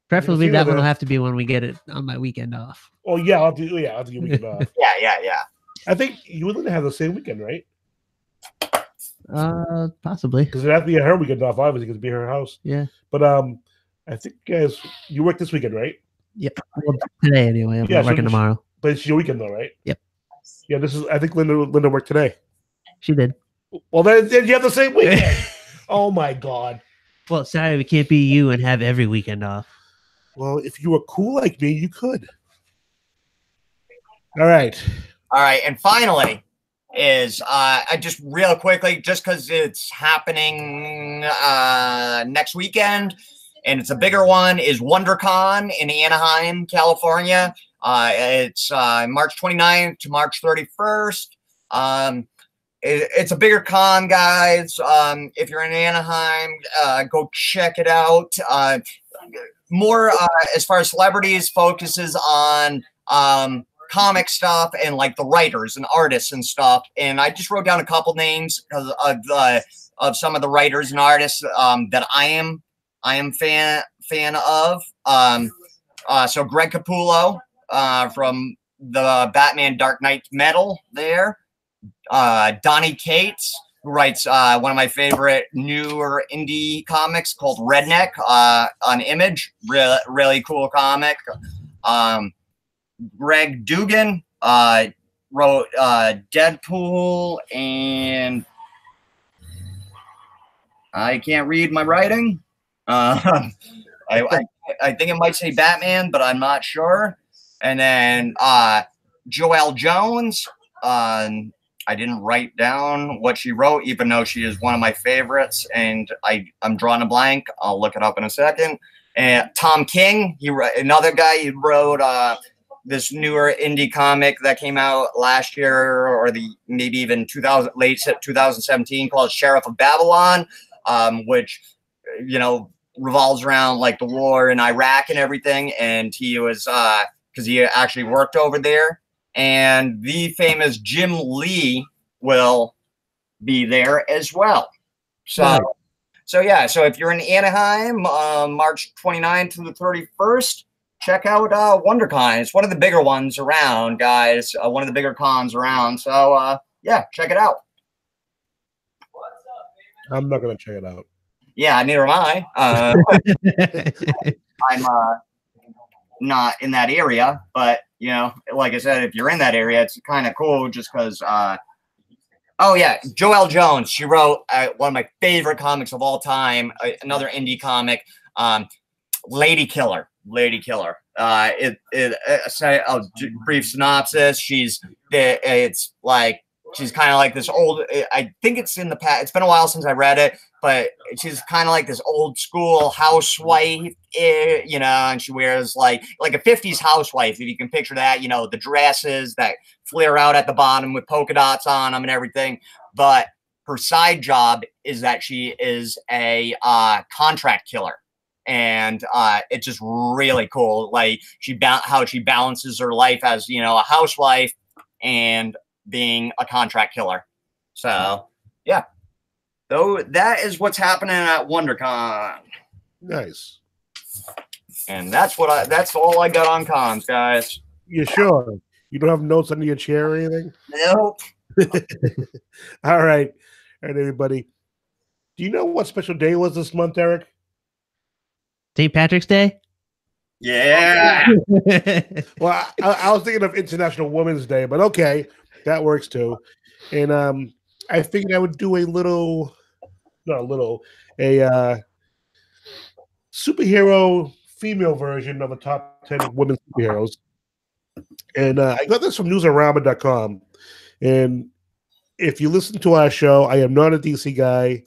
Preferably that one will have to be when we get it on my weekend off. Oh, yeah. I'll do your weekend off. Yeah. I think you and Linda have the same weekend, right? Possibly. Because it has to be her weekend off, obviously, because it'd be her house. Yeah. But I think, guys, you work this weekend, right? Yep. Well, today anyway. I'm not working tomorrow. But it's your weekend, though, right? Yep. Yeah, I think Linda worked today. She did. Well, then you have the same weekend. Oh, my God. Well, sorry, we can't be you and have every weekend off. Well, if you were cool like me, you could. All right. And finally is I just real quickly, just because it's happening next weekend, and it's a bigger one, is WonderCon in Anaheim, California. It's March 29th to March 31st. It's a bigger con, guys. If you're in Anaheim, go check it out. More as far as celebrities, focuses on comic stuff and like the writers and artists and stuff. And I just wrote down a couple names of some of the writers and artists that I am fan of. So Greg Capullo from the Batman Dark Knight Metal there. Donny Cates, who writes one of my favorite newer indie comics called Redneck on Image. Really cool comic. Greg Dugan wrote Deadpool, and I can't read my writing. I think it might say Batman, but I'm not sure. And then Joelle Jones. I didn't write down what she wrote, even though she is one of my favorites, and I'm drawing a blank. I'll look it up in a second. And Tom King, another guy. He wrote this newer indie comic that came out last year, or maybe even late 2017, called Sheriff of Babylon, which revolves around like the war in Iraq and everything. And he was because he actually worked over there. And the famous Jim Lee will be there as well. So if you're in Anaheim, March 29th to the 31st, check out WonderCon. It's one of the bigger ones around, guys. One of the bigger cons around. So check it out. I'm not gonna check it out. Yeah, neither am I. I'm not in that area, but like I said, if you're in that area, it's kind of cool just because. Oh yeah, Joelle Jones. She wrote one of my favorite comics of all time. Another indie comic, Lady Killer. Lady Killer. Say a brief synopsis. It's like she's kind of like this old. I think it's in the past. It's been a while since I read it, but she's kind of like this old school housewife, and she wears like a 50s housewife, if you can picture that. The dresses that flare out at the bottom with polka dots on them and everything. But her side job is that she is a contract killer. And it's just really cool, like how she balances her life as a housewife and being a contract killer. So yeah, though that is what's happening at WonderCon. Nice. And that's all I got on cons, guys. You sure? You don't have notes under your chair or anything? Nope. All right, everybody. Do you know what special day was this month, Eric? St. Patrick's Day? Yeah. Well, I was thinking of International Women's Day, but okay, that works too. And I figured I would do a superhero female version of a top 10 women superheroes. And I got this from newsarama.com. And if you listen to our show, I am not a DC guy.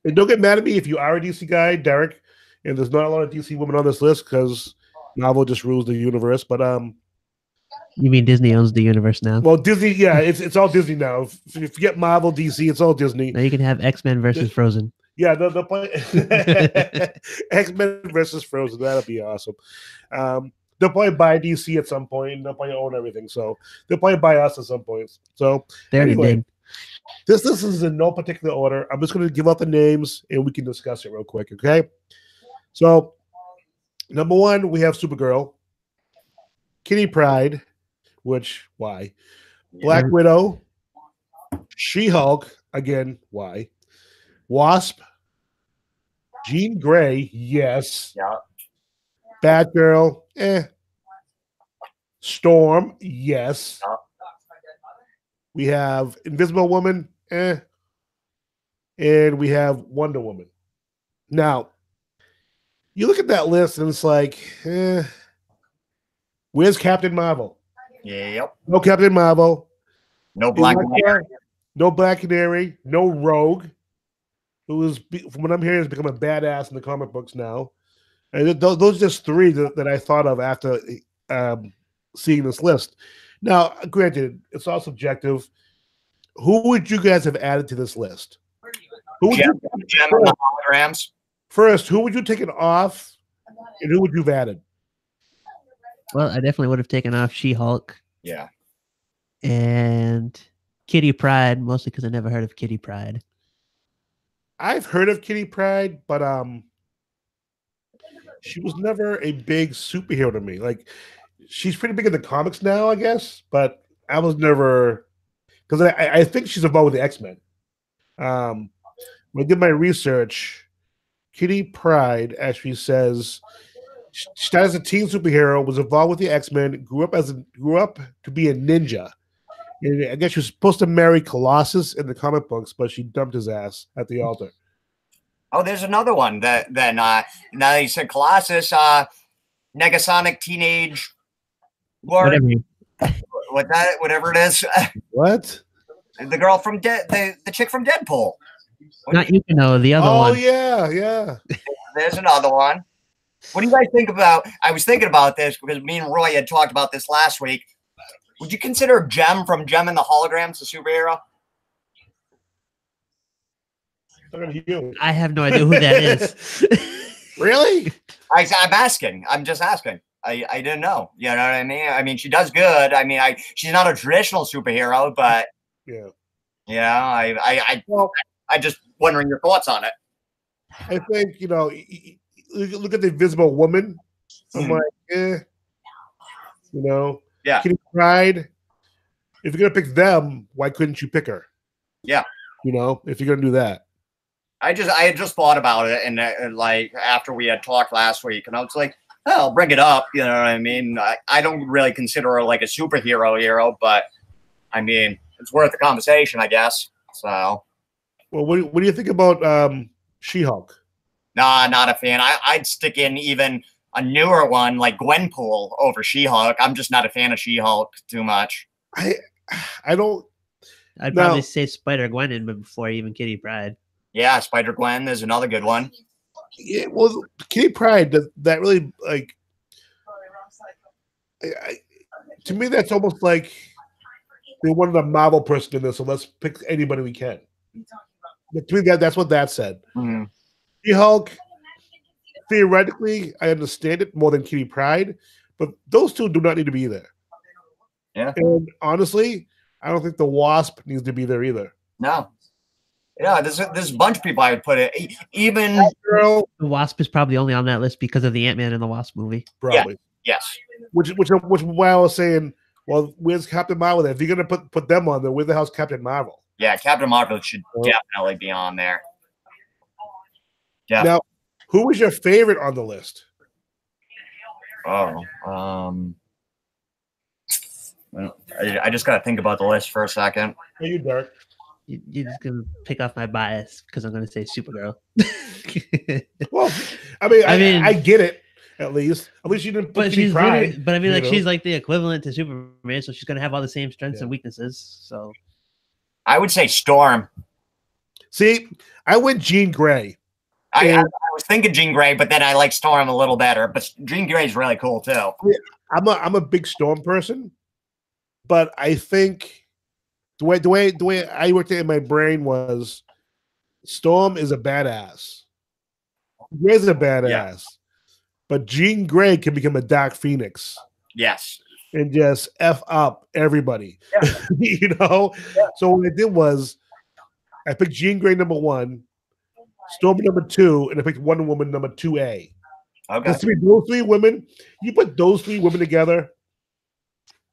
And don't get mad at me if you are a DC guy, Derek, and there's not a lot of DC women on this list because Marvel just rules the universe. But you mean Disney owns the universe now? Well, Disney, yeah, it's all Disney now. If you forget Marvel, DC, it's all Disney. Now you can have X-Men versus Frozen. Yeah, they'll play X-Men versus Frozen. That'll be awesome. They'll probably buy DC at some point. They'll probably own everything. So they'll probably buy us at some point. So they already did. This is in no particular order. I'm just going to give out the names and we can discuss it real quick, okay? So, number one, we have Supergirl, Kitty Pryde, which, why? Black Widow, She-Hulk, again, why? Wasp, Jean Grey, yes. Yeah. Batgirl, Storm, yes. Yeah. We have Invisible Woman, and we have Wonder Woman. Now, you look at that list and it's like, where's Captain Marvel? Yep. No Captain Marvel. No Black Canary. No Black Canary. No Rogue, who is, from what I'm hearing, has become a badass in the comic books now. And those are just three that I thought of after seeing this list. Now, granted, it's all subjective. Who would you guys have added to this list? Gem and the holograms. First, who would you take it off, and who would you have added? Well, I definitely would have taken off She-Hulk. Yeah. And Kitty Pryde, mostly because I never heard of Kitty Pryde. I've heard of Kitty Pryde, but she was never a big superhero to me. Like, she's pretty big in the comics now, I guess, but I was never, because I think she's involved with the X-Men. When I did my research, Kitty Pryde actually says she started as a teen superhero, was involved with the X-Men, grew up to be a ninja. And I guess she was supposed to marry Colossus in the comic books, but she dumped his ass at the altar. Oh, there's another one that now that you said Colossus, Negasonic Teenage War. Whatever it is. What? The girl from the chick from Deadpool. Not Yukino, the other one. Oh yeah. There's another one. What do you guys think about? I was thinking about this because me and Roy had talked about this last week. Would you consider Jem from Jem and the Holograms a superhero? I have no idea who that is. Really? I'm asking. I'm just asking. I didn't know. You know what I mean? I mean, she does good. I mean, she's not a traditional superhero, but yeah. I just wondering your thoughts on it. I think, look at the Invisible Woman. I'm like, Yeah. Kitty Pryde. If you're gonna pick them, why couldn't you pick her? Yeah. You know, if you're gonna do that. I had just thought about it, and like after we had talked last week, and I was like, oh, I'll bring it up. You know what I mean? I don't really consider her like a superhero hero, but I mean, it's worth the conversation, I guess. So, well, what do you think about She-Hulk? Nah, not a fan. I'd stick in even a newer one like Gwenpool over She-Hulk. I'm just not a fan of She-Hulk too much. I don't. I'd probably say Spider-Gwen in before even Kitty Pryde. Yeah, Spider-Gwen is another good one. Yeah, well, Kitty Pryde, that really like. To me, that's almost like they wanted a Marvel person in this, so let's pick anybody we can. But to me, that's what that said. Mm-hmm. She-Hulk, theoretically, I understand it more than Kitty Pryde, but those two do not need to be there. Yeah. And honestly, I don't think the Wasp needs to be there either. No. Yeah, there's a bunch of people I would put it. Even Girl, The Wasp is probably only on that list because of the Ant-Man and the Wasp movie. probably. yes. Which why I was saying, well, where's Captain Marvel there? If you're gonna put them on there, where the hell's Captain Marvel? Yeah, Captain Marvel should definitely be on there. Yeah. Now, who was your favorite on the list? Oh, I just gotta think about the list for a second. Are you Dark? You're just gonna pick off my bias because I'm gonna say Supergirl. Well, I mean, I get it. At least you didn't put Kitty Pryde. But I mean, like she's like the equivalent to Superman, so she's gonna have all the same strengths and weaknesses. So I would say Storm. See, I went Jean Grey. I was thinking Jean Grey, but then I like Storm a little better. But Jean Grey is really cool too. I'm a big Storm person, but I think the way I worked it in my brain was Storm is a badass. Grey's a badass, but Jean Grey can become a Dark Phoenix. Yes, and just F up everybody. Yeah. You know. Yeah. So what I did was I picked Jean Grey number 1. Storm number 2, and I picked Wonder Woman number 2A. Okay. Those three women, you put those 3 women together,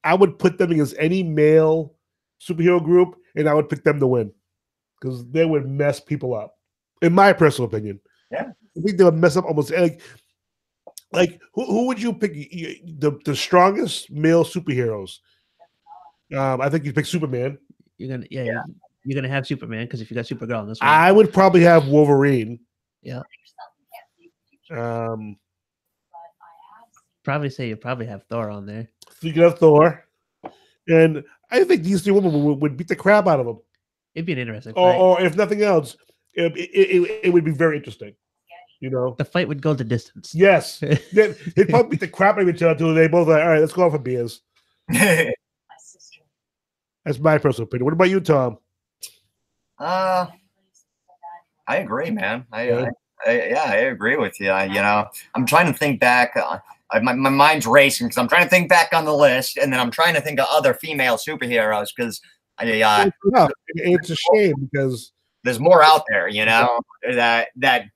I would put them against any male superhero group, and I would pick them to win because they would mess people up, in my personal opinion. Yeah, I think they would mess up almost like who would you pick the strongest male superheroes? I think you pick Superman. You're gonna have Superman because if you got Supergirl in this one, I would probably have Wolverine. Yeah. Probably say you probably have Thor on there. You could have Thor, and I think these 3 women would beat the crap out of them. It'd be an interesting fight. Or if nothing else, it would be very interesting. You know, the fight would go the distance. Yes, they'd probably beat the crap out of each other until they both like, all right, let's go out for beers. That's my personal opinion. What about you, Tom? I agree, man. I agree with you. You know, I'm trying to think back. My mind's racing because I'm trying to think back on the list, and then I'm trying to think of other female superheroes because it's a shame because there's more out there, you know, that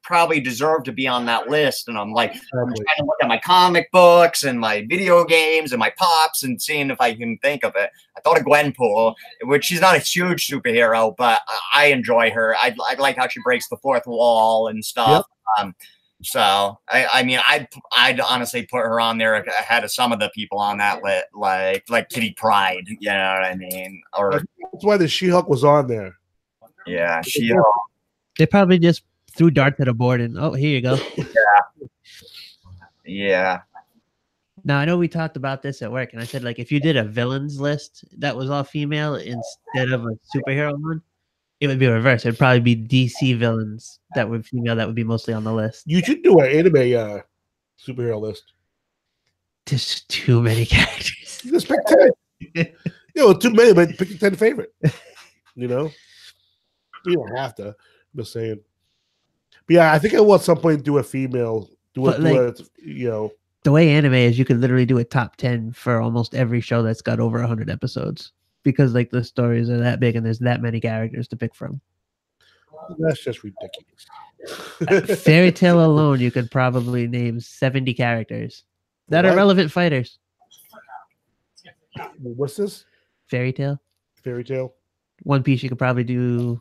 probably deserve to be on that list. And I'm like, I'm trying to look at my comic books and my video games and my pops and seeing if I can think of it. I thought of Gwenpool, which she's not a huge superhero, but I enjoy her. I like how she breaks the fourth wall and stuff. Yep. So I mean, I'd honestly put her on there ahead of some of the people on that list, like Kitty Pryde. You know what I mean? Or that's why the She-Hulk was on there. Yeah, they probably just threw darts at a board and here you go. Yeah. Now I know we talked about this at work, and I said like if you did a villains list that was all female instead of a superhero one, it would be reversed. It'd probably be DC villains that were female that would be mostly on the list. You should do an anime superhero list. There's too many characters. Just pick 10. Too many, but pick your 10 favorite. You know. You don't have to. I'm just saying. But yeah, I think I will at some point do a female. The way anime is, you could literally do a top 10 for almost every show that's got over 100 episodes because like the stories are that big and there's that many characters to pick from. That's just ridiculous. Fairy Tail alone, you could probably name 70 characters that are relevant fighters. What's this? Fairy Tail. Fairy Tail. One Piece, you could probably do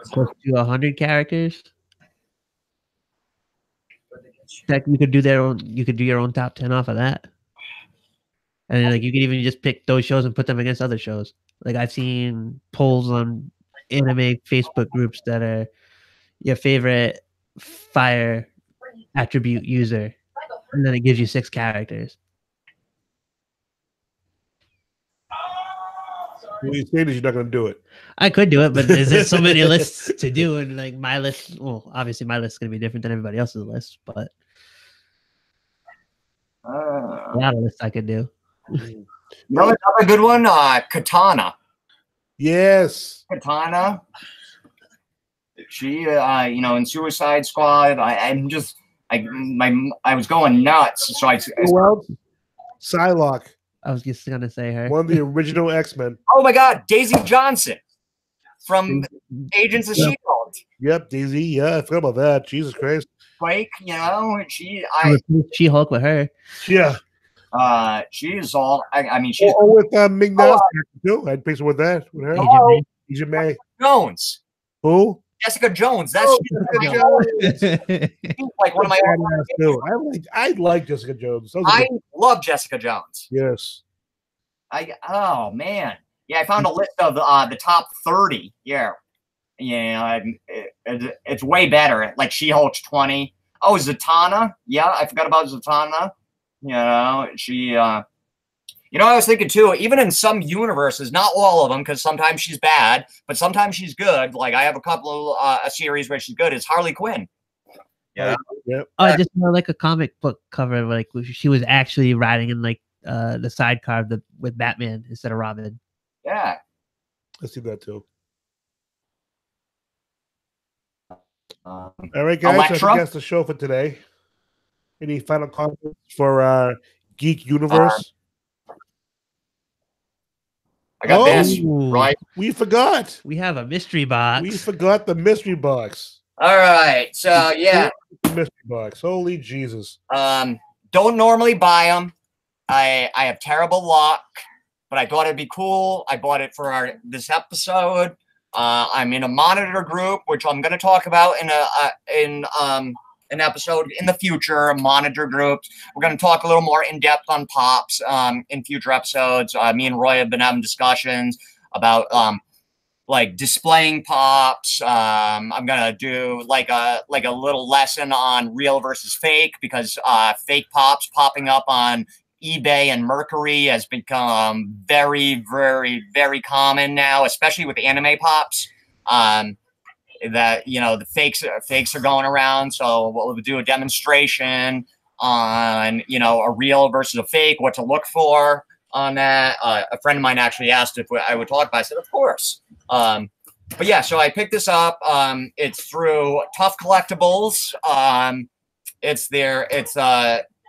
close to 100 characters. That you could do you could do your own top 10 off of that. And like you could even just pick those shows and put them against other shows. Like I've seen polls on anime Facebook groups that are your favorite fire attribute user, and then it gives you 6 characters. What you saying is you're not going to do it. I could do it, but there's so many lists to do, and like my list. Well, obviously my list is going to be different than everybody else's list, but a lot of lists I could do. You know another good one? Katana. Yes. Katana. She, in Suicide Squad, I was going nuts. So Who else? Psylocke. I was just gonna say her. One of the original X-Men. Oh my God, Daisy Johnson from Agents of S.H.I.E.L.D. Yep, Daisy. Yeah, I forgot about that. Jesus Christ. Like, She-Hulk with her. Yeah. She's all. I mean, she's with Mignola too. I'd pick with that. With her. Agent May. Jones. Who? Jessica Jones. That's Jessica Jones. like one of my. I like Jessica Jones. I love Jessica Jones. Yes. Oh man, yeah. I found a list of the top 30. Yeah, it's way better. Like She-Hulk's 20. Oh, Zatanna. Yeah, I forgot about Zatanna. She. I was thinking too, even in some universes, not all of them, because sometimes she's bad, but sometimes she's good. Like I have a couple of a series where she's good. It's Harley Quinn. Yeah. Yep. Oh, I just know like a comic book cover, like she was actually riding in like the sidecar with Batman instead of Robin. Yeah. I see that too. All right, guys. Elektra? I think that's the show for today. Any final comments for Geek Universe? I got this, right? We forgot. We have a mystery box. We forgot the mystery box. All right. So, yeah. Mystery box. Holy Jesus. Don't normally buy them. I have terrible luck, but I thought it'd be cool. I bought it for this episode. I'm in a monitor group, which I'm going to talk about in an episode in the future, monitor groups. We're going to talk a little more in depth on pops in future episodes. Me and Roy have been having discussions about like displaying pops. I'm going to do like a little lesson on real versus fake, because fake pops popping up on eBay and Mercury has become very, very, very common now, especially with anime pops. That the fakes are going around. So we'll do a demonstration on a real versus a fake, what to look for on that. A friend of mine actually asked if I would talk about it. I said, of course. But yeah, so I picked this up. It's through Tough Collectibles. It's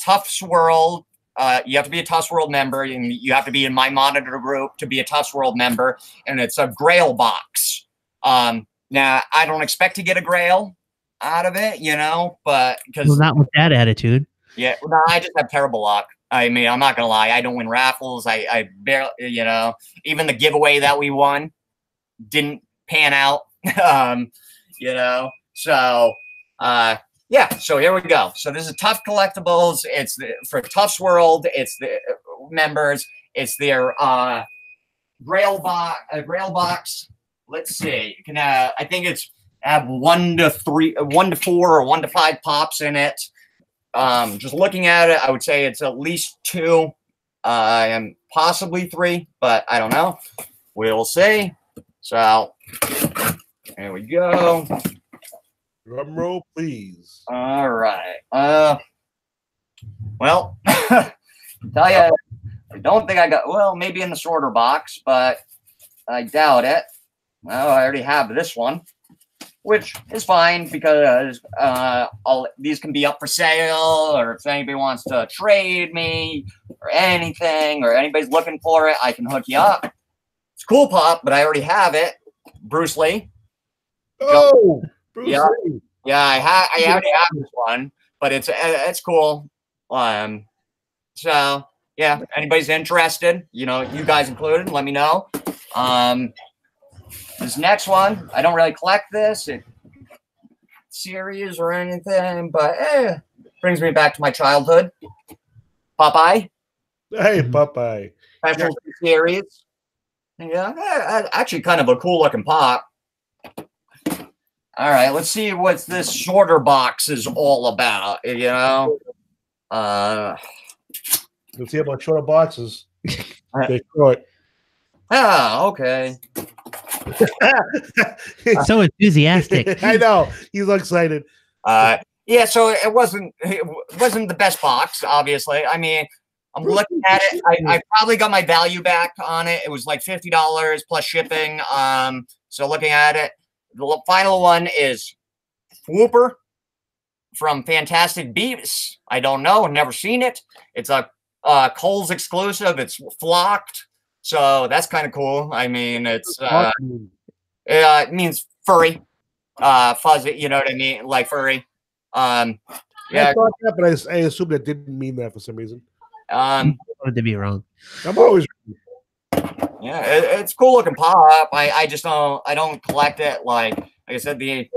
Tufts World. You have to be a Tufts World member, and you have to be in my monitor group to be a Tufts World member. And it's a Grail box. Now, I don't expect to get a Grail out of it, but because not with that attitude. Yeah, no, I just have terrible luck. I mean, I'm not gonna lie, I don't win raffles. I barely, even the giveaway that we won didn't pan out. So yeah. So here we go. So this is Tough Collectibles. It's for Tufts World. It's the members. It's their Grail box. Let's see. You can I think it's have 1 to 4, or 1 to 5 pops in it. Just looking at it, I would say it's at least 2, and possibly 3, but I don't know. We'll see. So here we go. Drum roll, please. All right. Well, tell you, I don't think I got. Well, maybe in the sorter box, but I doubt it. Well, I already have this one, which is fine because these can be up for sale, or if anybody wants to trade me or anything, or anybody's looking for it, I can hook you up. It's a cool pop, but I already have it. Bruce Lee. Oh, Bruce yeah, Lee. Yeah, I already have this one, but it's cool. So yeah, anybody's interested, you guys included, let me know. This next one, I don't really collect this series or anything, but brings me back to my childhood. Popeye. Hey, Popeye. Special series. Yeah, actually kind of a cool looking pop. All right, let's see what this shorter box is all about, you know? Let's see about shorter boxes. They're short. Ah, okay. So enthusiastic. I know. He's excited. Yeah, so it wasn't the best box, obviously. I mean, I'm looking at it. I probably got my value back on it. It was like $50 plus shipping. So looking at it, the final one is Whooper from Fantastic Beasts. I don't know. I've never seen it. It's a Kohl's exclusive. It's flocked. So that's kind of cool. I mean, it's it means furry, fuzzy. You know what I mean? Like furry. Yeah. I thought that, but I assumed that didn't mean that for some reason. I wanted to be wrong. I'm always. Yeah, it's cool looking pop. I just don't collect it. Like I said, any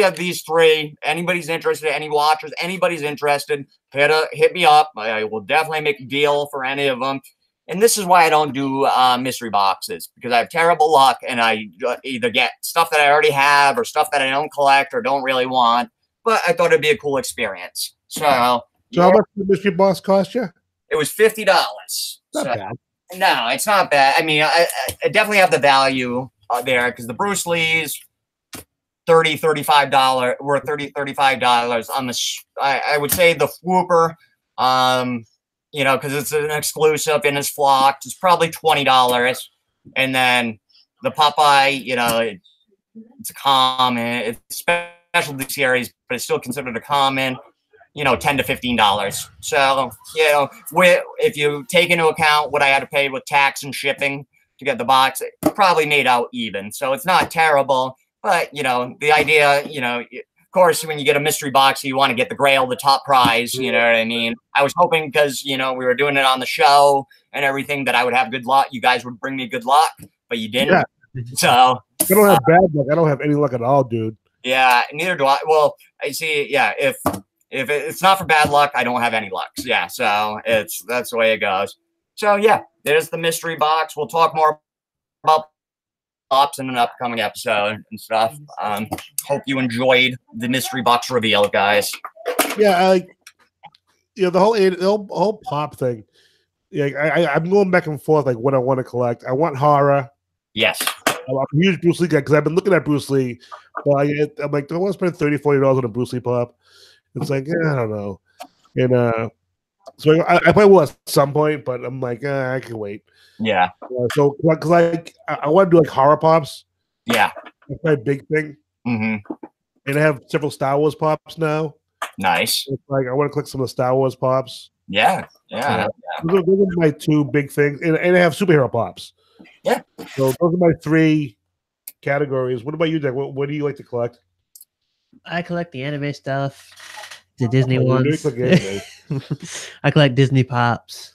of these three, anybody's interested, any watchers, anybody's interested, hit me up. I will definitely make a deal for any of them. And this is why I don't do mystery boxes, because I have terrible luck and I either get stuff that I already have or stuff that I don't collect or don't really want. But I thought it'd be a cool experience. So how much did the mystery box cost you? It was $50. Not bad. No, it's not bad. I mean, I definitely have the value there because the Bruce Lee's $35 were $35 on the. I would say the Whooper, you know, because it's an exclusive and it's flocked. It's probably $20, and then the Popeye, you know, it's a common. It's a specialty series, but it's still considered a common. You know, $10 to $15. So, you know, if you take into account what I had to pay with tax and shipping to get the box, it probably made out even. So it's not terrible, but you know, the idea, you know, of course, when you get a mystery box, you want to get the Grail, the top prize. You know what I mean? I was hoping because you know we were doing it on the show and everything that I would have good luck. You guys would bring me good luck, but you didn't. Yeah. So I don't have bad luck. I don't have any luck at all, dude. Yeah, neither do I. Well, I see. Yeah, if it's not for bad luck, I don't have any luck. Yeah, so that's the way it goes. So yeah, there's the mystery box. We'll talk more about pops in an upcoming episode and stuff. Hope you enjoyed the mystery box reveal, guys. Yeah, you know, the whole pop thing. Yeah, I'm going back and forth like what I want to collect. I want horror. Yes. I'm a huge Bruce Lee guy because I've been looking at Bruce Lee, but I'm like, do I want to spend $30, $40 on a Bruce Lee pop? It's like, I don't know. And so I probably will at some point, but I'm like, I can wait. Yeah. So, because I want to do like horror pops. Yeah. That's my big thing. Mm-hmm. And I have several Star Wars pops now. Nice. It's like I want to collect some of the Star Wars pops. Yeah. Yeah. Those are my two big things. And I have superhero pops. Yeah. So those are my three categories. What about you, Jack? What do you like to collect? I collect the anime stuff, the Disney ones. I collect Disney pops.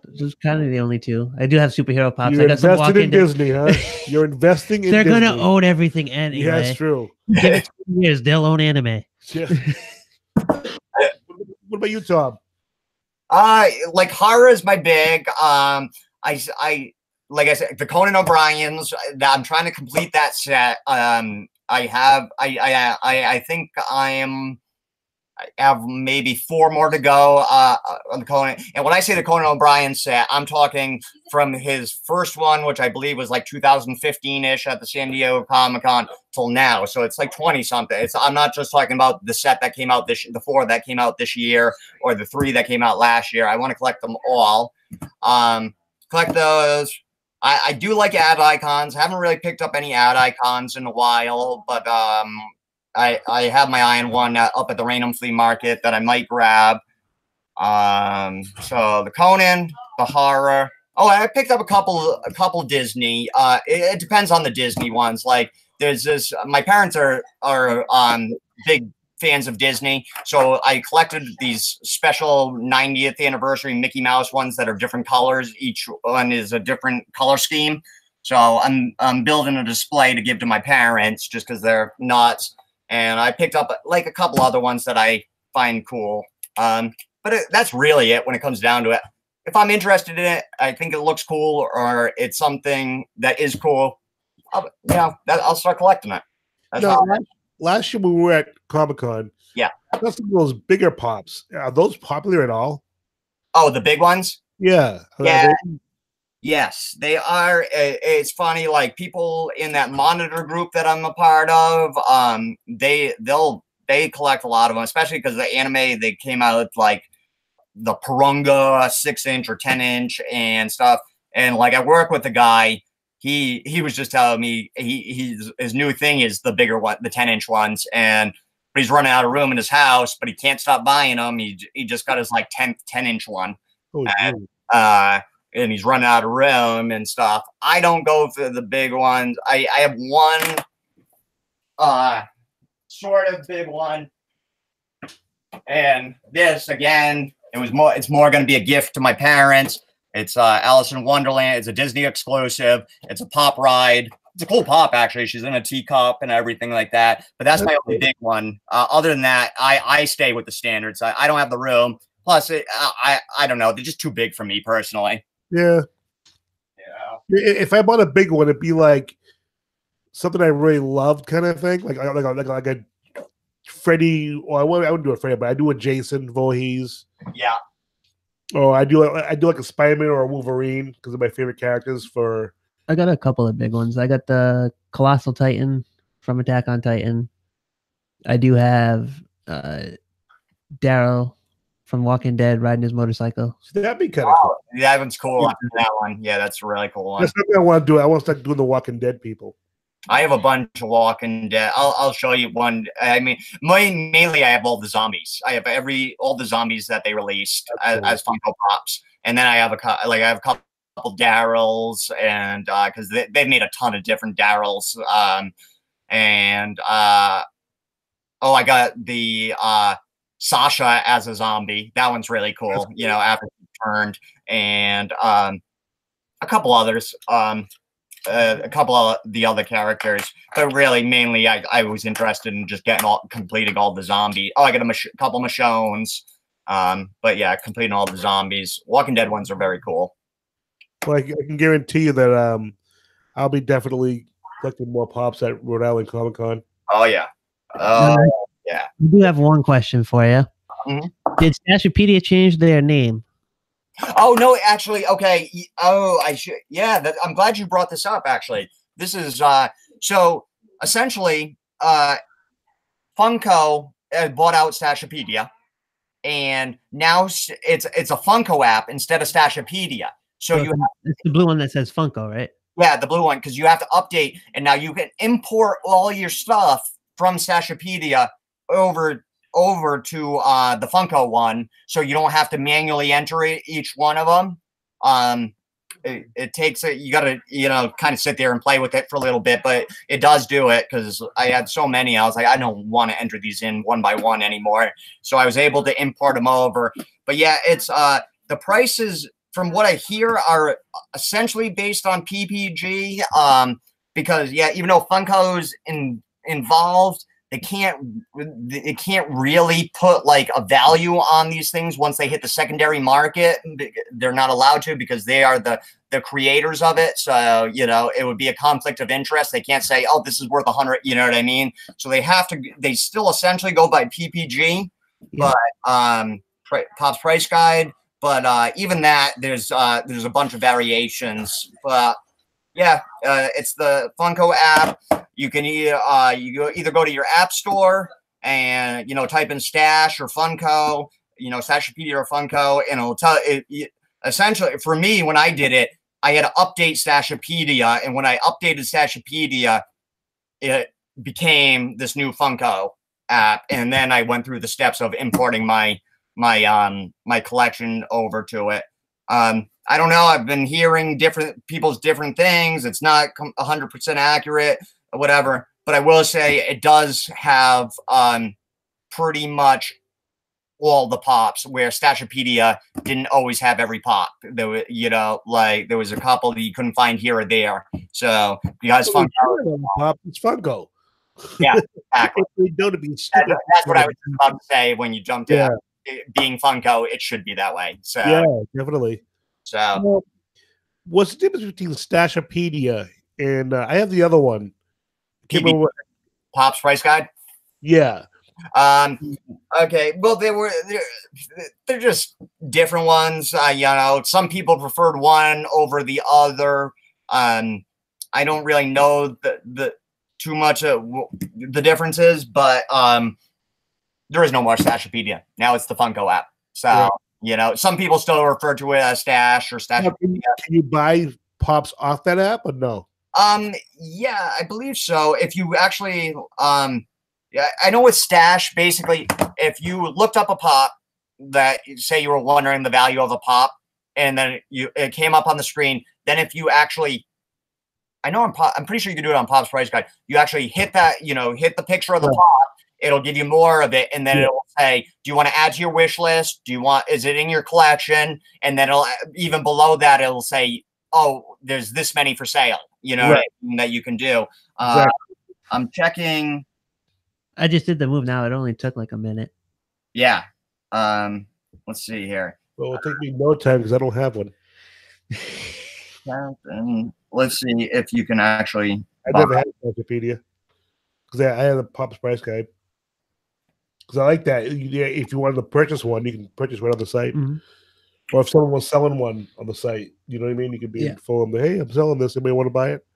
Those are kind of the only two. I do have superhero pops. You're invested in Disney, huh? You're investing in They're Disney. They're going to own everything anyway. Yeah, that's true. Give it 2 years, they'll own anime. Yeah. What about you, Tom? Like horror is my big. I like I said, the Conan O'Brien's. I'm trying to complete that set. I think I have maybe 4 more to go on the Conan. And when I say the Conan O'Brien set, I'm talking from his first one, which I believe was like 2015-ish at the San Diego Comic-Con till now. So it's like 20-something. I'm not just talking about the set that came out the 4 that came out this year or the 3 that came out last year. I want to collect them all. Collect those. I do like ad icons. I haven't really picked up any ad icons in a while, but I have my eye on one up at the Raynham Flea Market that I might grab. So the Conan, the horror. Oh, I picked up a couple Disney. It depends on the Disney ones. Like there's this. My parents are big fans of Disney, so I collected these special 90th anniversary Mickey Mouse ones that are different colors. Each one is a different color scheme. So I'm building a display to give to my parents just because they're nuts. And I picked up like a couple other ones that I find cool. But that's really it when it comes down to it. If I'm interested in it, I think it looks cool, or it's something that is cool, I'll start collecting it. Last year when we were at Comic-Con, yeah, that's some of those bigger pops. Are those popular at all? Oh, the big ones? Yeah. Yes, they are. It's funny, like people in that monitor group that I'm a part of, they collect a lot of them, especially because the anime, they came out with like the Purunga 6-inch or 10-inch and stuff. And like I work with the guy, he was just telling me his new thing is the bigger one, the 10-inch ones, and he's running out of room in his house, but he can't stop buying them. He just got his like 10-inch one. Oh, and he's running out of room and stuff. I don't go for the big ones. I have one sort of big one, and this again, it's more going to be a gift to my parents. It's Alice in Wonderland. It's a Disney exclusive. It's a pop ride. It's a cool pop, actually. She's in a teacup and everything like that. But that's my only big one. Other than that, I stay with the standards. I don't have the room. Plus, I don't know. They're just too big for me personally. Yeah. If I bought a big one, it'd be like something I really loved, kind of thing. Like a Freddy, or I wouldn't do a Freddy, but I do a Jason Voorhees. Yeah. Or I do like a Spider-Man or a Wolverine because they're my favorite characters. I got a couple of big ones. I got the Colossal Titan from Attack on Titan. I do have Daryl from Walking Dead riding his motorcycle. So that'd be kind of cool. That one's cool. That one. Yeah, that's a really cool one. That's something I want to do. I want to start doing the Walking Dead people. I have a bunch of Walking Dead. I'll show you one. I mean, mainly I have all the zombies. I have all the zombies that they released as Funko Pops, and then I have a couple Daryls, and because they've made a ton of different Daryls. I got the Sasha as a zombie. That one's really cool. You know, after he turned, and a couple others. A couple of the other characters, but really mainly I was interested in just completing all the zombies. Oh, I got a couple Michonnes, but yeah, completing all the zombies. Walking Dead ones are very cool. Well, I can guarantee you that I'll be definitely collecting more pops at Rhode Island Comic Con. Oh yeah, yeah. I do have one question for you. Mm-hmm. Did Stashopedia change their name? Oh no, actually, okay. Oh, I should. Yeah, I'm glad you brought this up. Actually, this is so essentially, Funko bought out Stashopedia, and now it's a Funko app instead of Stashopedia. So it's the blue one that says Funko, right? Yeah, the blue one, because you have to update, and now you can import all your stuff from Stashopedia over to the Funko one, so you don't have to manually enter each one of them. It takes you gotta kind of sit there and play with it for a little bit, but it does do it, because I had so many. I was like, I don't want to enter these in one by one anymore, so I was able to import them over. But yeah, it's the prices from what I hear are essentially based on PPG, because yeah, even though Funko's involved, it can't really put like a value on these things once they hit the secondary market. They're not allowed to, because they are the creators of it. So, it would be a conflict of interest. They can't say, oh, this is worth 100, you know what I mean? So they still essentially go by PPG, yeah. But Pop's Price Guide. But even that, there's a bunch of variations. But yeah, it's the Funko app. You can either go to your app store and type in Stash or Funko, Stashopedia or Funko, and it'll tell it. Essentially, for me, when I did it, I had to update Stashopedia, and when I updated Stashopedia, it became this new Funko app, and then I went through the steps of importing my collection over to it. I don't know. I've been hearing different people's different things. It's not 100% accurate, or whatever. But I will say it does have pretty much all the pops, where Stashopedia didn't always have every pop. There were, you know, like there was a couple that you couldn't find here or there. So because Funko, pop, it's Funko. yeah, exactly. We know to be stupid. That's what I was about to say when you jumped in. Being Funko, it should be that way. So yeah, definitely. So what's the difference between Stashopedia and I have the other one? Pop's Price Guide. Yeah. Okay. Well, they're just different ones. You know, some people preferred one over the other. I don't really know the too much of the differences, but there is no more Stashopedia. Now it's the Funko app. So yeah. You know, some people still refer to it as Stash or Stashopedia. Can you buy pops off that app or no? Yeah, I believe so. If you actually, yeah, I know with Stash, basically, if you looked up a pop that, say you were wondering the value of a pop, and then it came up on the screen, then if you actually, I know I'm pretty sure you can do it on Pop's Price Guide. You actually hit that, you know, hit the picture of the pop. It'll give you more of it, and then it will say, "Do you want to add to your wish list? Do you want? Is it in your collection?" And then it'll even below that, it'll say, "Oh, there's this many for sale." You know that you can do. Exactly. I'm checking. I just did the move now. It only took like a minute. Yeah. Let's see here. Well, it'll take me no time because I don't have one. Let's see if you can actually. I never had Wikipedia because I had a Pop's Price Guide. Because I like that. If you wanted to purchase one, you can purchase one on the site. Mm-hmm. Or if someone was selling one on the site, you know what I mean? You could be informed, hey, I'm selling this. Anybody want to buy it?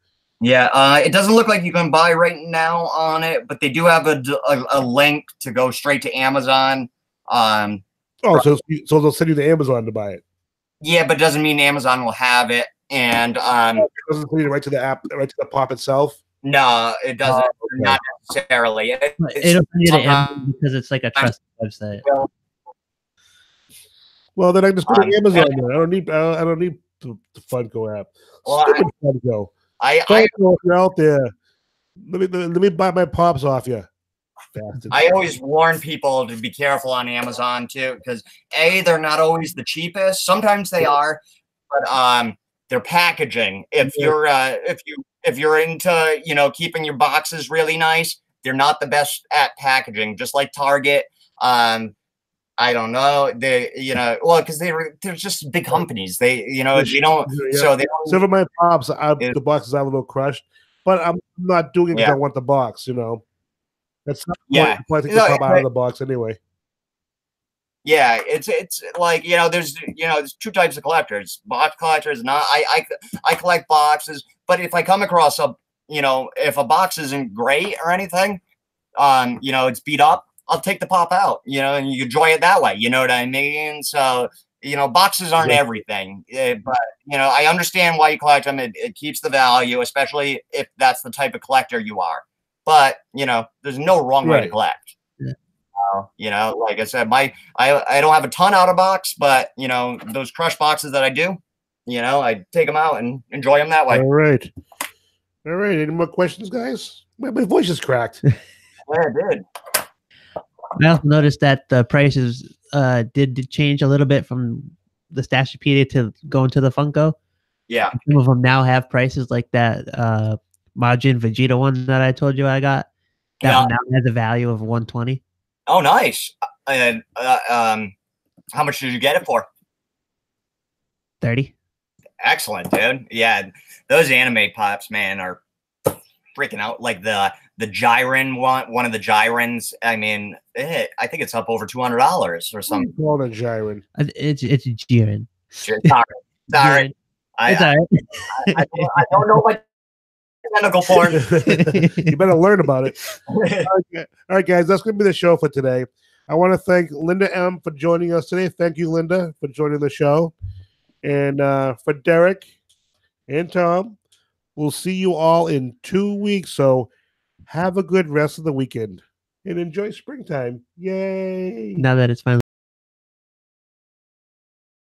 Yeah, it doesn't look like you can buy right now on it, but they do have a link to go straight to Amazon. So they'll send you to Amazon to buy it. Yeah, but it doesn't mean Amazon will have it. And it doesn't send you right to the app, right to the pop itself. No, it doesn't. Okay. Not necessarily. It'll send you to Amazon because it's like a trusted website. Well, then I just put it on Amazon. I don't need the Funko app. Well, Stupid Funko. Funko, if you're out there, let me buy my pops off you. Bastard. I always warn people to be careful on Amazon too, because they're not always the cheapest. Sometimes they are, but their packaging. If you're into, you know, keeping your boxes really nice, they're not the best at packaging. Just like Target. I don't know. They, you know, well, because they're just big companies. They, you know, you don't. Yeah. So they. So for my pops, the boxes are a little crushed, but I'm not doing it because I want the box. You know, that's not the point to take the pop out of the box anyway. Yeah, it's like, you know, there's two types of collectors. Box collectors, not I collect boxes, but if I come across if a box isn't great or anything, you know, it's beat up, I'll take the pop out, you know, and you enjoy it that way. You know what I mean? So, you know, boxes aren't everything, but, you know, I understand why you collect them. It keeps the value, especially if that's the type of collector you are. But, you know, there's no wrong way to collect. Yeah. You know, like I said, I don't have a ton out of box, but, you know, those crush boxes that I do, you know, I take them out and enjoy them that way. All right. Any more questions, guys? My voice is cracked. Yeah, it did. I also noticed that the prices did change a little bit from the Stashopedia to going to the Funko. Yeah. Some of them now have prices like that Majin Vegeta one that I told you I got. That one now has a value of $120. Oh, nice. And how much did you get it for? $30. Excellent, dude. Yeah, those anime pops, man, are freaking out. Like the Jiren one of the Jirens. I mean, I think it's up over $200 or something. Called a Jiren. It's Jiren. Sorry. I don't know what technical form. You better learn about it. Okay. All right, guys, that's going to be the show for today. I want to thank Linda M for joining us today. Thank you, Linda, for joining the show. And for Derek and Tom, we'll see you all in 2 weeks. So have a good rest of the weekend and enjoy springtime. Yay. Now that it's finally